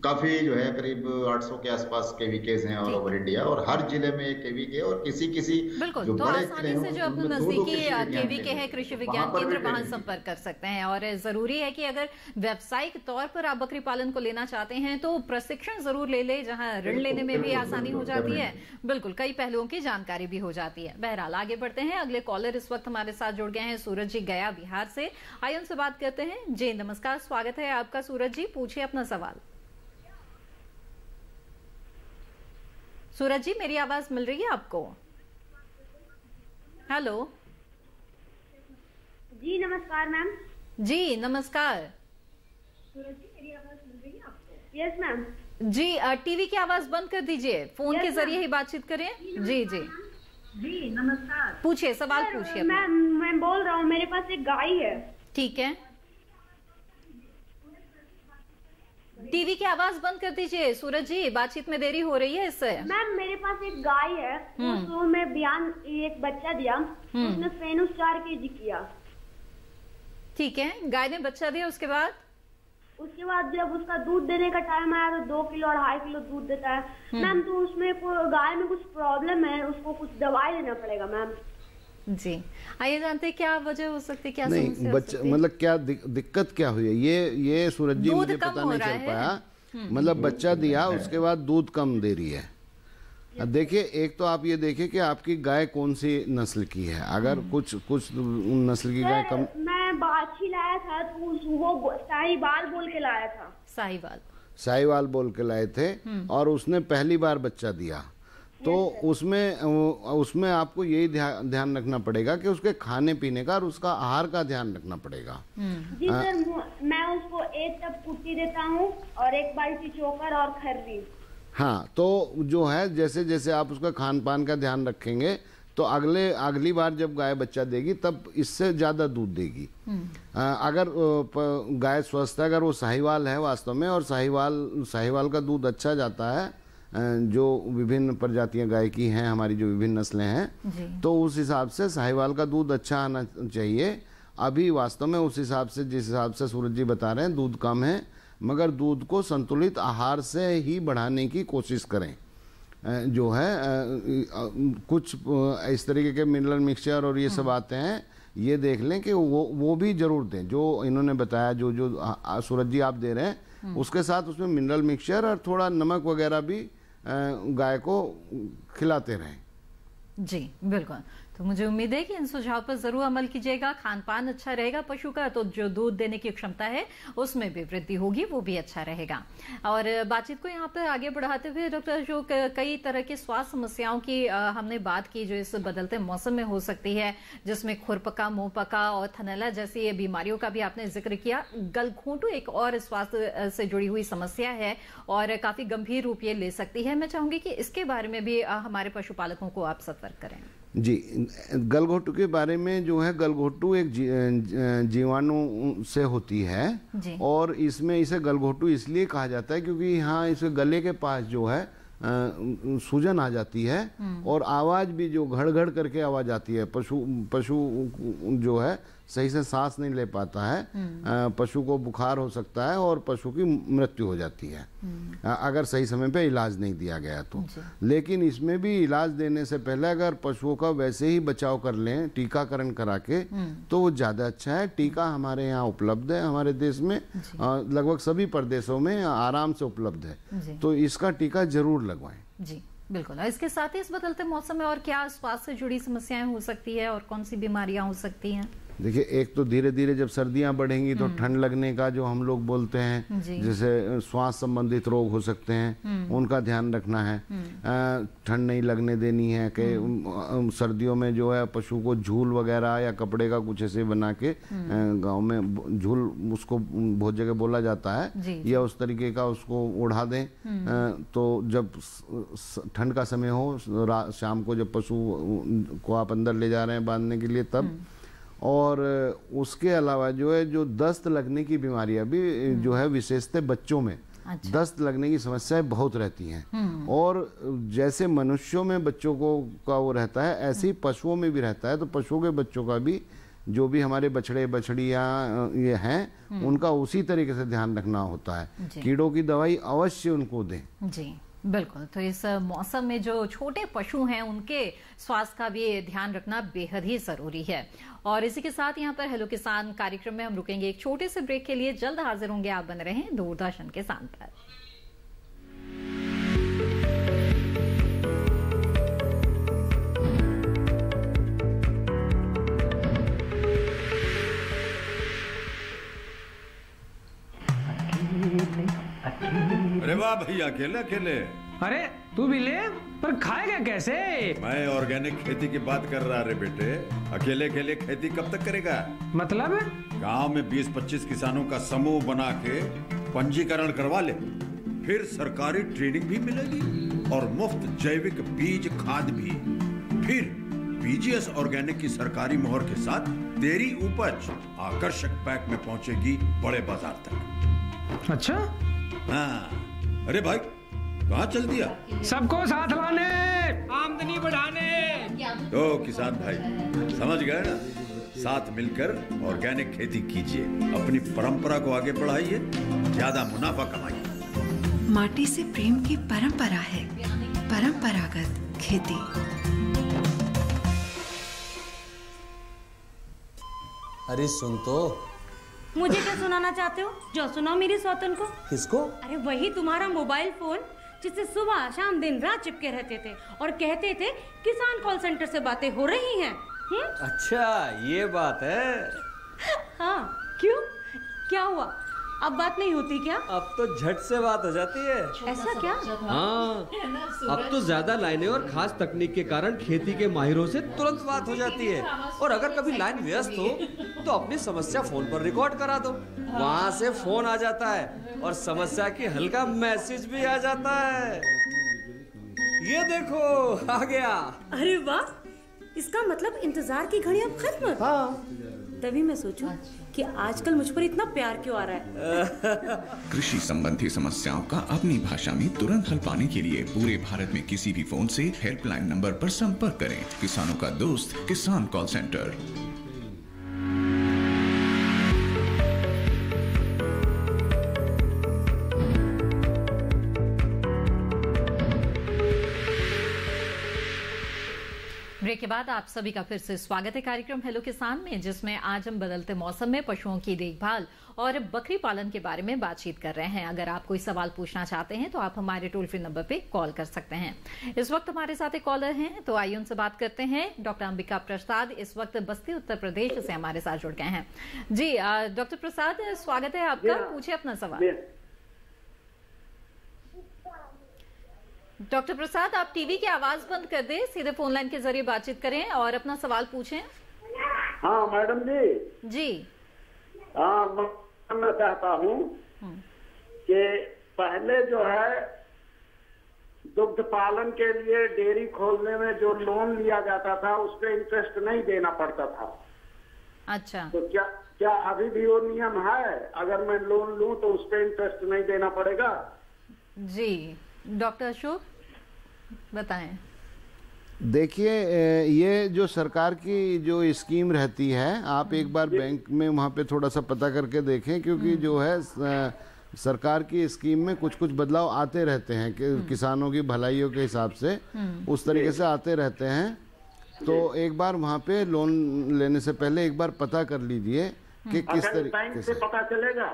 काफी जो है करीब 800 के आसपास केवीकेज हैं ऑल ओवर इंडिया, और हर जिले में एक केवीके और किसी
बिल्कुल,
जो
तो
बड़े
आसानी से जो अपने नजदीकी केवीके है कृषि विज्ञान केंद्र, वहां संपर्क कर सकते हैं। और जरूरी है कि अगर व्यावसायिक तौर पर आप बकरी पालन को लेना चाहते हैं तो प्रशिक्षण जरूर ले, जहां ऋण लेने में भी आसानी हो जाती है। बिल्कुल, कई पहलुओं की जानकारी भी हो जाती है। बहरहाल आगे बढ़ते हैं, अगले कॉलर इस वक्त हमारे साथ जुड़ गए हैं, सूरज जी गया बिहार से। आइए उनसे बात करते हैं। जी नमस्कार, स्वागत है आपका सूरज जी, पूछिए अपना सवाल। सूरज जी, मेरी आवाज मिल रही है आपको? हेलो
जी, नमस्कार मैम।
जी नमस्कार।
सूरज जी, मेरी आवाज मिल रही है आपको? Yes ma'am.
जी टीवी की आवाज बंद कर दीजिए, फोन के जरिए ही बातचीत करें। जी जी
जी नमस्कार।
पूछिए, सवाल पूछिए।
मैं बोल रहा हूँ, मेरे पास एक गाय है।
ठीक है, टीवी की आवाज बंद कर दीजिए सूरज जी, बातचीत में देरी हो रही है इससे।
मैम मेरे पास एक गाय है, उसको मैं बयान एक बच्चा दिया, उसने फेनुस 4 kg किया।
ठीक है, गाय ने बच्चा दिया, उसके बाद
जब उसका दूध देने का टाइम आया तो 2 किलो 2.5 किलो दूध देता है। मैम तो उसमें गाय में कुछ प्रॉब्लम है, उसको कुछ दवाई लेना पड़ेगा मैम।
जी, आइए जानते हैं क्या वजह हो सकती है, क्या
नहीं बच्चा मतलब क्या दिक्कत क्या हुई है? ये सूरज जी मुझे पता नहीं चल पाया। मतलब बच्चा दिया, उसके बाद दूध कम दे रही है। देखिए, एक तो आप ये देखिए कि आपकी गाय कौन सी नस्ल की है। अगर कुछ नस्ल की गाय कम,
मैं बाछी लाया था तो वो साहिवाल बोल के लाया था।
साहिवाल बोल के लाए थे और उसने पहली बार बच्चा दिया, तो उसमें आपको यही ध्यान रखना पड़ेगा कि उसके खाने पीने का और उसका आहार का ध्यान रखना पड़ेगा।
जी सर, मैं उसको 1 टब कुट्टी देता हूँ और 1 बाल्टी चोकर और खर्री।
हाँ, तो जो है जैसे जैसे आप उसका खान पान का ध्यान रखेंगे तो अगली बार जब गाय बच्चा देगी तब इससे ज्यादा दूध देगी। अगर गाय स्वस्थ है, अगर वो साहिवाल है वास्तव में, और साहिवाल का दूध अच्छा जाता है, जो विभिन्न प्रजातियां गाय की हैं, हमारी जो विभिन्न नस्लें हैं, तो उस हिसाब से साहिवाल का दूध अच्छा आना चाहिए। अभी वास्तव में उस हिसाब से, जिस हिसाब से सूरज जी बता रहे हैं, दूध कम है, मगर दूध को संतुलित आहार से ही बढ़ाने की कोशिश करें। जो है कुछ इस तरीके के मिनरल मिक्सचर और ये सब आते हैं, ये देख लें कि वो भी जरूर दें, जो इन्होंने बताया, जो सूरज जी आप दे रहे हैं, उसके साथ उसमें मिनरल मिक्सचर और थोड़ा नमक वगैरह भी गाय को खिलाते रहें।
जी बिल्कुल, तो मुझे उम्मीद है कि इन सुझाव पर जरूर अमल कीजिएगा। खान पान अच्छा रहेगा पशु का, तो जो दूध देने की क्षमता है उसमें भी वृद्धि होगी, वो भी अच्छा रहेगा। और बातचीत को यहाँ पर आगे बढ़ाते हुए डॉक्टर अशोक, कई तरह की स्वास्थ्य समस्याओं की हमने बात की जो इस बदलते मौसम में हो सकती है, जिसमें खुरपका, मुंहपका और थनैला जैसी बीमारियों का भी आपने जिक्र किया। गलघोंटू एक और स्वास्थ्य से जुड़ी हुई समस्या है और काफी गंभीर रूप ये ले सकती है। मैं चाहूंगी कि इसके बारे में भी हमारे पशुपालकों को आप सतर्क करें।
जी, गलघोंटू के बारे में जो है, गलघोंटू एक जीवाणु से होती है और इसमें इसे गलघोंटू इसलिए कहा जाता है क्योंकि यहाँ इसे गले के पास जो है सूजन आ जाती है और आवाज भी जो घड़-घड़ करके आवाज आती है। पशु जो है सही से सांस नहीं ले पाता है, पशु को बुखार हो सकता है और पशु की मृत्यु हो जाती है अगर सही समय पे इलाज नहीं दिया गया तो। लेकिन इसमें भी इलाज देने से पहले अगर पशुओं का वैसे ही बचाव कर लें टीकाकरण करा के, तो वो ज्यादा अच्छा है। टीका हमारे यहाँ उपलब्ध है, हमारे देश में लगभग सभी प्रदेशों में आराम से उपलब्ध है, तो इसका टीका जरूर लगवाएं।
जी बिल्कुल। इसके साथ ही इस बदलते मौसम में और क्या स्वास्थ्य से जुड़ी समस्याएं हो सकती है और कौन सी बीमारियां हो सकती हैं?
देखिए, एक तो धीरे धीरे जब सर्दियां बढ़ेंगी तो ठंड लगने का जो हम लोग बोलते हैं, जैसे श्वास संबंधित रोग हो सकते हैं, उनका ध्यान रखना है। ठंड नहीं लगने देनी है कि सर्दियों में जो है पशु को झूल वगैरह या कपड़े का कुछ ऐसे बना के, गांव में झूल उसको बहुत जगह बोला जाता है, या उस तरीके का उसको उड़ा दें। तो जब ठंड का समय हो, शाम को जब पशु को आप अंदर ले जा रहे हैं बांधने के लिए, तब और उसके अलावा जो है जो दस्त लगने की बीमारियां भी जो है विशेषतः बच्चों में दस्त लगने की समस्याएं बहुत रहती हैं। और जैसे मनुष्यों में बच्चों को का वो रहता है, ऐसे ही पशुओं में भी रहता है। तो पशुओं के बच्चों का भी जो भी हमारे बछड़े बछड़ियाँ ये हैं उनका उसी तरीके से ध्यान रखना होता है। कीड़ों की दवाई अवश्य उनको दें।
जी बिल्कुल। तो इस मौसम में जो छोटे पशु हैं उनके स्वास्थ्य का भी ध्यान रखना बेहद ही जरूरी है। और इसी के साथ यहाँ पर हेलो किसान कार्यक्रम में हम रुकेंगे एक छोटे से ब्रेक के लिए। जल्द हाजिर होंगे, आप बने रहें दूरदर्शन किसान पर।
अरे वाह भैया, अकेले अकेले।
अरे तू भी ले, पर खाएगा कैसे?
मैं ऑर्गेनिक खेती की बात कर रहा रे बेटे। अकेले अकेले खेती कब तक करेगा?
मतलब
गांव में 20-25 किसानों का समूह बना के पंजीकरण करवा ले, फिर सरकारी ट्रेनिंग भी मिलेगी और मुफ्त जैविक बीज खाद भी। फिर बीजीएस ऑर्गेनिक की सरकारी मोहर के साथ तेरी उपज आकर्षक पैक में पहुंचेगी बड़े बाजार तक।
अच्छा
हाँ। अरे भाई कहाँ चल दिया?
सबको साथ लाने, आमदनी बढ़ाने।
तो किसान भाई समझ गए ना, साथ मिलकर ऑर्गेनिक खेती कीजिए, अपनी परंपरा को आगे बढ़ाइए, ज्यादा मुनाफा कमाइए।
माटी से प्रेम की परंपरा है परंपरागत खेती।
अरे सुन तो।
मुझे क्या सुनाना चाहते हो? जो सुनाओ मेरी सौतन को।
किसको?
अरे वही तुम्हारा मोबाइल फोन जिससे सुबह शाम दिन रात चिपके रहते थे और कहते थे किसान कॉल सेंटर से बातें हो रही हैं।
अच्छा ये बात है।
हाँ क्यों, क्या हुआ? अब बात नहीं होती क्या?
अब तो झट से बात हो जाती है।
ऐसा क्या?
हाँ, अब तो ज्यादा लाइनें और खास तकनीक के कारण खेती के माहिरों से तुरंत बात हो जाती है। और अगर कभी लाइन व्यस्त हो तो अपनी समस्या फोन पर रिकॉर्ड करा दो, वहाँ से फोन आ जाता है और समस्या की हल का मैसेज भी आ जाता है। ये देखो आ गया।
अरे वाह, इसका मतलब इंतजार की घड़ी अब खत्म।
हाँ।
तभी मैं सोचूं कि आजकल मुझ पर इतना प्यार क्यों आ रहा है।
कृषि संबंधी समस्याओं का अपनी भाषा में तुरंत हल पाने के लिए पूरे भारत में किसी भी फोन से हेल्पलाइन नंबर पर संपर्क करें। किसानों का दोस्त किसान कॉल सेंटर।
ब्रेक के बाद आप सभी का फिर से स्वागत है कार्यक्रम हेलो किसान में, जिसमें आज हम बदलते मौसम में पशुओं की देखभाल और बकरी पालन के बारे में बातचीत कर रहे हैं। अगर आप कोई सवाल पूछना चाहते हैं तो आप हमारे टोल फ्री नंबर पे कॉल कर सकते हैं। इस वक्त हमारे साथ एक कॉलर हैं, तो आइए उनसे बात करते हैं। डॉक्टर अंबिका प्रसाद इस वक्त बस्ती उत्तर प्रदेश से हमारे साथ जुड़ गए हैं। जी डॉक्टर प्रसाद, स्वागत है आपका, पूछिए अपना सवाल। डॉक्टर प्रसाद, आप टीवी की आवाज बंद कर दें, सीधे फोन लाइन के जरिए बातचीत करें और अपना सवाल पूछें।
हाँ मैडम जी।
जी
हाँ, मैं चाहता हूँ कि पहले जो है दुग्ध पालन के लिए डेयरी खोलने में जो लोन लिया जाता था उस पर इंटरेस्ट नहीं देना पड़ता था।
अच्छा,
तो क्या अभी भी वो नियम है? अगर मैं लोन लूँ तो उस पर इंटरेस्ट नहीं देना पड़ेगा?
जी डॉक्टर अशोक बताएं।
देखिए, ये जो सरकार की जो स्कीम रहती है, आप एक बार बैंक में वहाँ पे थोड़ा सा पता करके देखें, क्योंकि जो है सरकार की स्कीम में कुछ कुछ बदलाव आते रहते हैं कि किसानों की भलाइयों के हिसाब से उस तरीके से आते रहते हैं। तो एक बार वहाँ पे लोन लेने से पहले एक बार पता कर लीजिए कि किस तरीके से
पता चलेगा।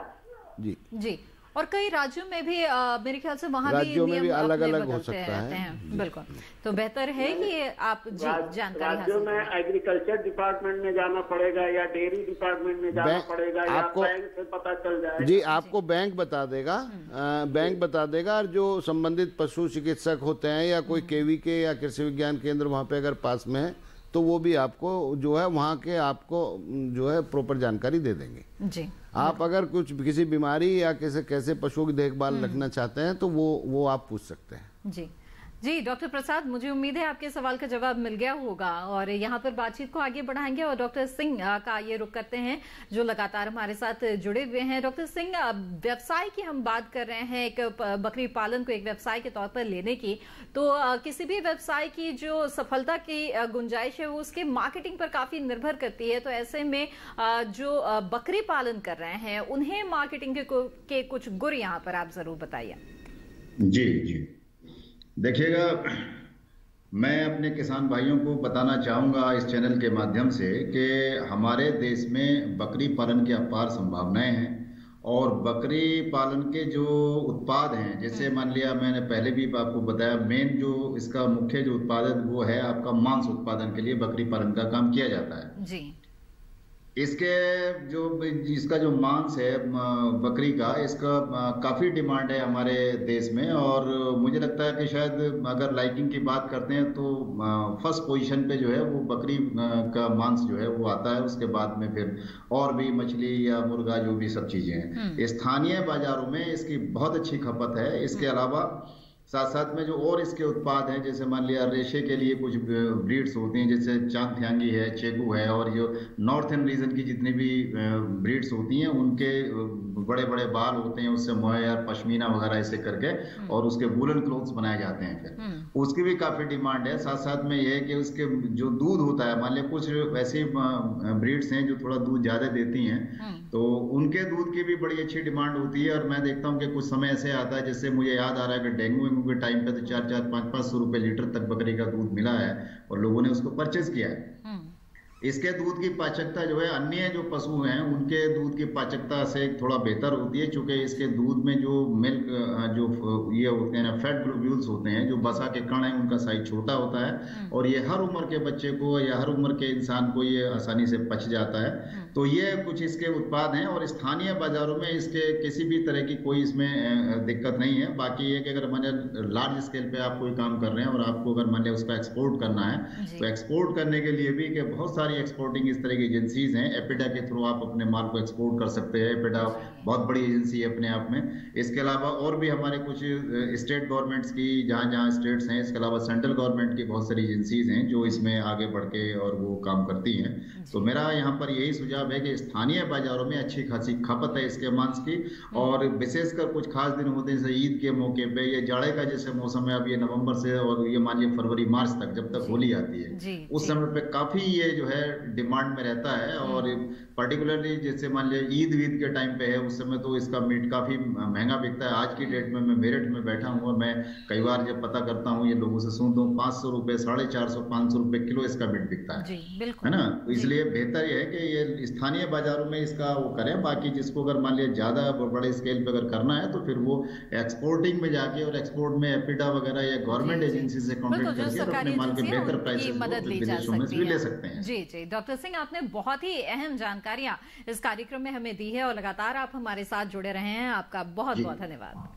जी
जी, और कई राज्यों में भी मेरे ख्याल से वहाँ
राज्यों में भी अलग अलग हो
सकता
है।
बिल्कुल, तो बेहतर है कि आप जानकारी
राज्यों में एग्रीकल्चर डिपार्टमेंट में जाना पड़ेगा या डेयरी डिपार्टमेंट में जाना पड़ेगा या बैंक से पता चल जाएगा? जी,
आपको बैंक बता देगा, बैंक बता देगा। और जो संबंधित पशु चिकित्सक होते हैं या कोई केवी के या कृषि विज्ञान केंद्र वहाँ पे अगर पास में है तो वो भी आपको जो है वहाँ के आपको जो है प्रॉपर जानकारी दे देंगे।
जी,
आप अगर कुछ किसी बीमारी या कैसे पशुओं की देखभाल रखना चाहते हैं तो वो आप पूछ सकते हैं।
जी जी डॉक्टर प्रसाद, मुझे उम्मीद है आपके सवाल का जवाब मिल गया होगा और यहाँ पर बातचीत को आगे बढ़ाएंगे और डॉक्टर सिंह का ये रुख करते हैं जो लगातार हमारे साथ जुड़े हुए हैं। डॉक्टर सिंह, व्यवसाय की हम बात कर रहे हैं, एक बकरी पालन को एक व्यवसाय के तौर पर लेने की, तो किसी भी व्यवसाय की जो सफलता की गुंजाइश है वो उसके मार्केटिंग पर काफी निर्भर करती है। तो ऐसे में जो बकरी पालन कर रहे हैं उन्हें मार्केटिंग के कुछ गुर यहाँ पर आप जरूर बताइए।
जी जी, देखिएगा, मैं अपने किसान भाइयों को बताना चाहूँगा इस चैनल के माध्यम से कि हमारे देश में बकरी पालन की अपार संभावनाएं हैं और बकरी पालन के जो उत्पाद हैं, जैसे मान लिया मैंने पहले भी आपको बताया, मेन जो इसका मुख्य जो उत्पाद है वो है आपका मांस उत्पादन के लिए बकरी पालन का काम किया जाता है। जी। इसका जो मांस है बकरी का, इसका काफी डिमांड है हमारे देश में और मुझे लगता है कि शायद अगर लाइकिंग की बात करते हैं तो फर्स्ट पोजीशन पे जो है वो बकरी का मांस जो है वो आता है। उसके बाद में फिर और भी मछली या मुर्गा जो भी सब चीजें हैं। स्थानीय बाजारों में इसकी बहुत अच्छी खपत है। इसके अलावा साथ साथ में जो और इसके उत्पाद हैं, जैसे मान लिया रेशे के लिए कुछ ब्रीड्स होती हैं, जैसे चांगथ्यांगी है, चेगू है और जो नॉर्थन रीजन की जितनी भी ब्रीड्स होती हैं उनके बड़े बड़े बाल होते हैं, उससे मोहायर पश्मीना वगैरह ऐसे करके और उसके वूलन क्लोथ्स बनाए जाते हैं। फिर उसकी भी काफी डिमांड है। साथ साथ में ये है कि उसके जो दूध होता है, मान लिया कुछ ऐसी ब्रीड्स हैं जो थोड़ा दूध ज्यादा देती हैं, तो उनके दूध की भी बड़ी अच्छी डिमांड होती है। और मैं देखता हूँ कि कुछ समय ऐसे आता है, जैसे मुझे याद आ रहा है कि डेंगू के टाइम पे तो 400-500 रुपए लीटर तक बकरी का दूध मिला है और लोगों ने उसको परचेज किया है। इसके दूध की पाचकता जो है अन्य जो पशु हैं उनके दूध की पाचकता से थोड़ा बेहतर होती है, क्योंकि इसके दूध में जो मिल्क जो ये होते हैं ना, फैट ग्लोब्यूल्स होते हैं, जो बसा के कण है उनका साइज छोटा होता है और ये हर उम्र के बच्चे को या हर उम्र के इंसान को ये आसानी से पच जाता है। तो ये कुछ इसके उत्पाद हैं और स्थानीय बाजारों में इसके किसी भी तरह की कोई इसमें दिक्कत नहीं है। बाकी ये कि अगर मान लिया लार्ज स्केल पे आप कोई काम कर रहे हैं और आपको अगर मान लिया उसका एक्सपोर्ट करना है, तो एक्सपोर्ट करने के लिए भी कि बहुत सारी एक्सपोर्टिंग इस तरह की एजेंसीज हैं। एपिडा के थ्रू आप अपने माल को एक्सपोर्ट कर सकते हैं। एपिडा बहुत बड़ी एजेंसी है अपने आप में। इसके अलावा और भी हमारे कुछ स्टेट गवर्नमेंट्स की जहाँ जहाँ स्टेट्स हैं, इसके अलावा सेंट्रल गवर्नमेंट की बहुत सारी एजेंसीज हैं जो इसमें आगे बढ़ के और वो काम करती हैं। तो मेरा यहाँ पर यही सुझाव है कि स्थानीय बाजारों में अच्छी खासी खपत है इसके मांस की और विशेषकर कुछ खास दिन होते हैं जैसे ईद के मौके पे, ये जाड़े का जैसे मौसम है, अब ये नवंबर से और ये मान लीजिए फरवरी मार्च तक जब तक होली आती है उस समय पे काफी ये जो है डिमांड में रहता है। और पर्टिकुलरली जैसे मान लीजिए ईद वीद के टाइम पे है, उस समय तो इसका मीट काफी महंगा बिकता है। आज की डेट में मैं मेरठ में बैठा हूँ और मैं कई बार जब पता करता हूँ, ये लोगों से सुनता हूँ, 500 रुपए 450-500 रुपए किलो इसका मीट बिकता है, है ना। तो इसलिए बेहतर ये है कि ये स्थानीय बाजारों में इसका वो करें। बाकी जिसको अगर मान लिया ज्यादा बड़े स्केल पे अगर करना है तो फिर वो एक्सपोर्टिंग में जाके और एक्सपोर्ट में एपिडा वगैरह या गवर्नमेंट एजेंसी से कॉन्टेक्ट करके अपने माल के बेहतर प्राइसेस विदेशों में भी ले सकते हैं।
जी जी, डॉक्टर सिंह, आपने बहुत ही अहम जानकारियां इस कार्यक्रम में हमें दी है और लगातार आप हमारे साथ जुड़े रहे हैं। आपका बहुत बहुत धन्यवाद।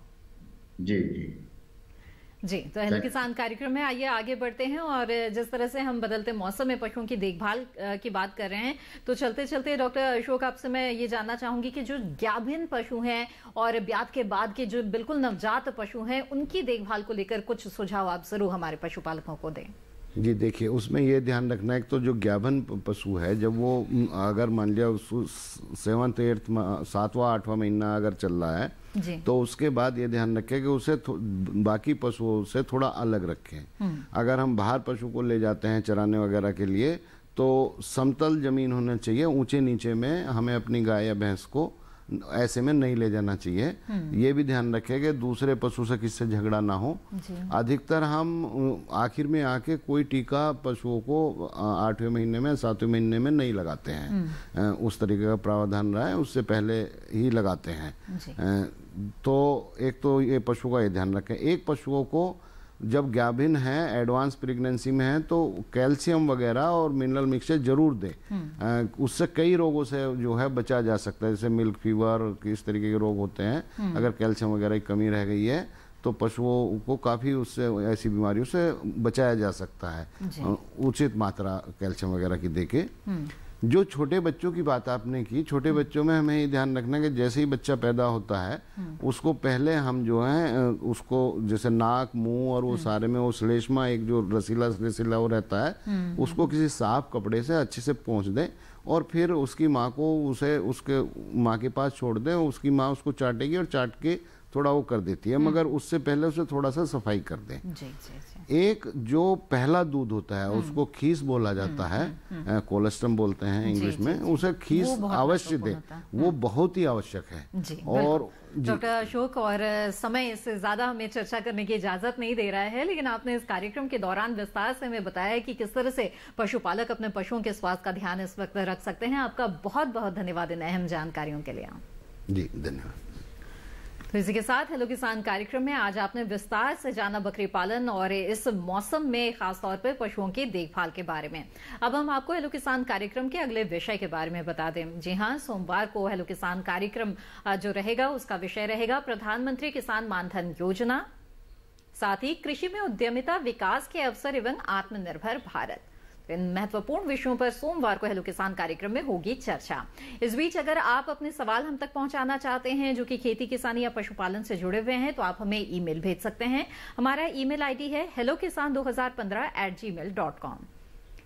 जी जी
जी, तो हेलो किसान कार्यक्रम में आइए आगे बढ़ते हैं और जिस तरह से हम बदलते मौसम में पशुओं की देखभाल की बात कर रहे हैं, तो चलते चलते डॉक्टर अशोक आपसे मैं ये जानना चाहूंगी कि जो गाभिन पशु हैं और ब्यात के बाद के जो बिल्कुल नवजात पशु हैं, उनकी देखभाल को लेकर कुछ सुझाव आप जरूर हमारे पशुपालकों को दें।
जी देखिए, उसमें ये ध्यान रखना है तो जो गाभिन पशु है, जब वो अगर मान लिया 7वां 8वां महीना अगर चल रहा है तो उसके बाद ये ध्यान रखें कि उसे बाकी पशुओं से थोड़ा अलग रखें। अगर हम बाहर पशु को ले जाते हैं चराने वगैरह के लिए तो समतल जमीन होना चाहिए। ऊंचे नीचे में हमें अपनी गाय या भैंस को ऐसे में नहीं ले जाना चाहिए। ये भी ध्यान रखें कि दूसरे पशु से किससे झगड़ा ना हो। अधिकतर हम आखिर में आके कोई टीका पशुओं को 8वें महीने में 7वें महीने में नहीं लगाते हैं। उस तरीके का प्रावधान रहा है, उससे पहले ही लगाते हैं। तो एक तो ये पशु का ये ध्यान रखें। एक पशुओं को जब गाभिन है, एडवांस प्रेगनेंसी में है, तो कैल्शियम वगैरह और मिनरल मिक्सचर जरूर दें। उससे कई रोगों से जो है बचा जा सकता है, जैसे मिल्क फीवर, इस तरीके के रोग होते हैं। अगर कैल्शियम वगैरह की कमी रह गई है तो पशुओं को काफ़ी उससे ऐसी बीमारियों से बचाया जा सकता है, उचित मात्रा कैल्शियम वगैरह की देके। जो छोटे बच्चों की बात आपने की, छोटे बच्चों में हमें ये ध्यान रखना कि जैसे ही बच्चा पैदा होता है उसको पहले हम जो है उसको जैसे नाक, मुंह और वो सारे में वो श्लेष्मा एक जो रसीला वो रहता है उसको किसी साफ कपड़े से अच्छे से पोंछ दें और फिर उसकी माँ को उसे उसके माँ के पास छोड़ दें। उसकी माँ उसको चाटेगी और चाट के थोड़ा वो कर देती है, मगर उससे पहले उसे थोड़ा सा सफाई कर दें। एक जो पहला दूध होता है उसको खीस बोला जाता है, कोलेस्ट्रम बोलते हैं इंग्लिश में, उसे खीस अवश्य दें, वो बहुत ही आवश्यक है। और
डॉक्टर अशोक, और समय इससे ज्यादा हमें चर्चा करने की इजाजत नहीं दे रहा है, लेकिन आपने इस कार्यक्रम के दौरान विस्तार से हमें बताया कि किस तरह से पशुपालक अपने पशुओं के स्वास्थ्य का ध्यान इस वक्त रख सकते हैं। आपका बहुत बहुत धन्यवाद इन अहम जानकारियों के लिए।
जी धन्यवाद।
तो इसी के साथ हेलो किसान कार्यक्रम में आज आपने विस्तार से जाना बकरी पालन और इस मौसम में खासतौर पर पशुओं की देखभाल के बारे में। अब हम आपको हेलो किसान कार्यक्रम के अगले विषय के बारे में बता दें। जी हां, सोमवार को हेलो किसान कार्यक्रम जो रहेगा उसका विषय रहेगा प्रधानमंत्री किसान मानधन योजना, साथ ही कृषि में उद्यमिता, विकास के अवसर एवं आत्मनिर्भर भारत। इन महत्वपूर्ण विषयों पर सोमवार को हेलो किसान कार्यक्रम में होगी चर्चा। इस बीच अगर आप अपने सवाल हम तक पहुंचाना चाहते हैं जो कि खेती किसानी या पशुपालन से जुड़े हुए हैं तो आप हमें ईमेल भेज सकते हैं। हमारा ईमेल आईडी है hellokisan2015@gmail.com।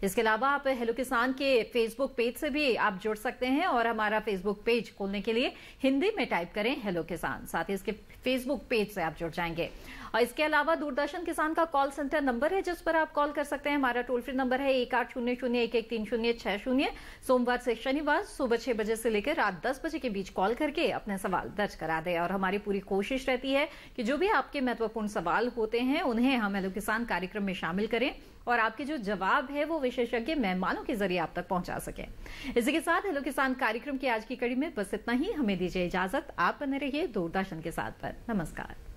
इसके अलावा आप हेलो किसान के फेसबुक पेज से भी आप जुड़ सकते हैं और हमारा फेसबुक पेज खोलने के लिए हिंदी में टाइप करें हेलो किसान, साथ ही इसके फेसबुक पेज से आप जुड़ जाएंगे। और इसके अलावा दूरदर्शन किसान का कॉल सेंटर नंबर है जिस पर आप कॉल कर सकते हैं। हमारा टोल फ्री नंबर है 1800113060। सोमवार से शनिवार सुबह 6 बजे से लेकर रात 10 बजे के बीच कॉल करके अपने सवाल दर्ज करा दें। और हमारी पूरी कोशिश रहती है कि जो भी आपके महत्वपूर्ण सवाल होते हैं उन्हें हम हेलो किसान कार्यक्रम में शामिल करें और आपके जो जवाब है वो विशेषज्ञ मेहमानों के जरिए आप तक पहुंचा सके। इसी के साथ हेलो किसान कार्यक्रम की आज की कड़ी में बस इतना ही। हमें दीजिए इजाजत। आप बने रहिए दूरदर्शन के साथ पर। नमस्कार।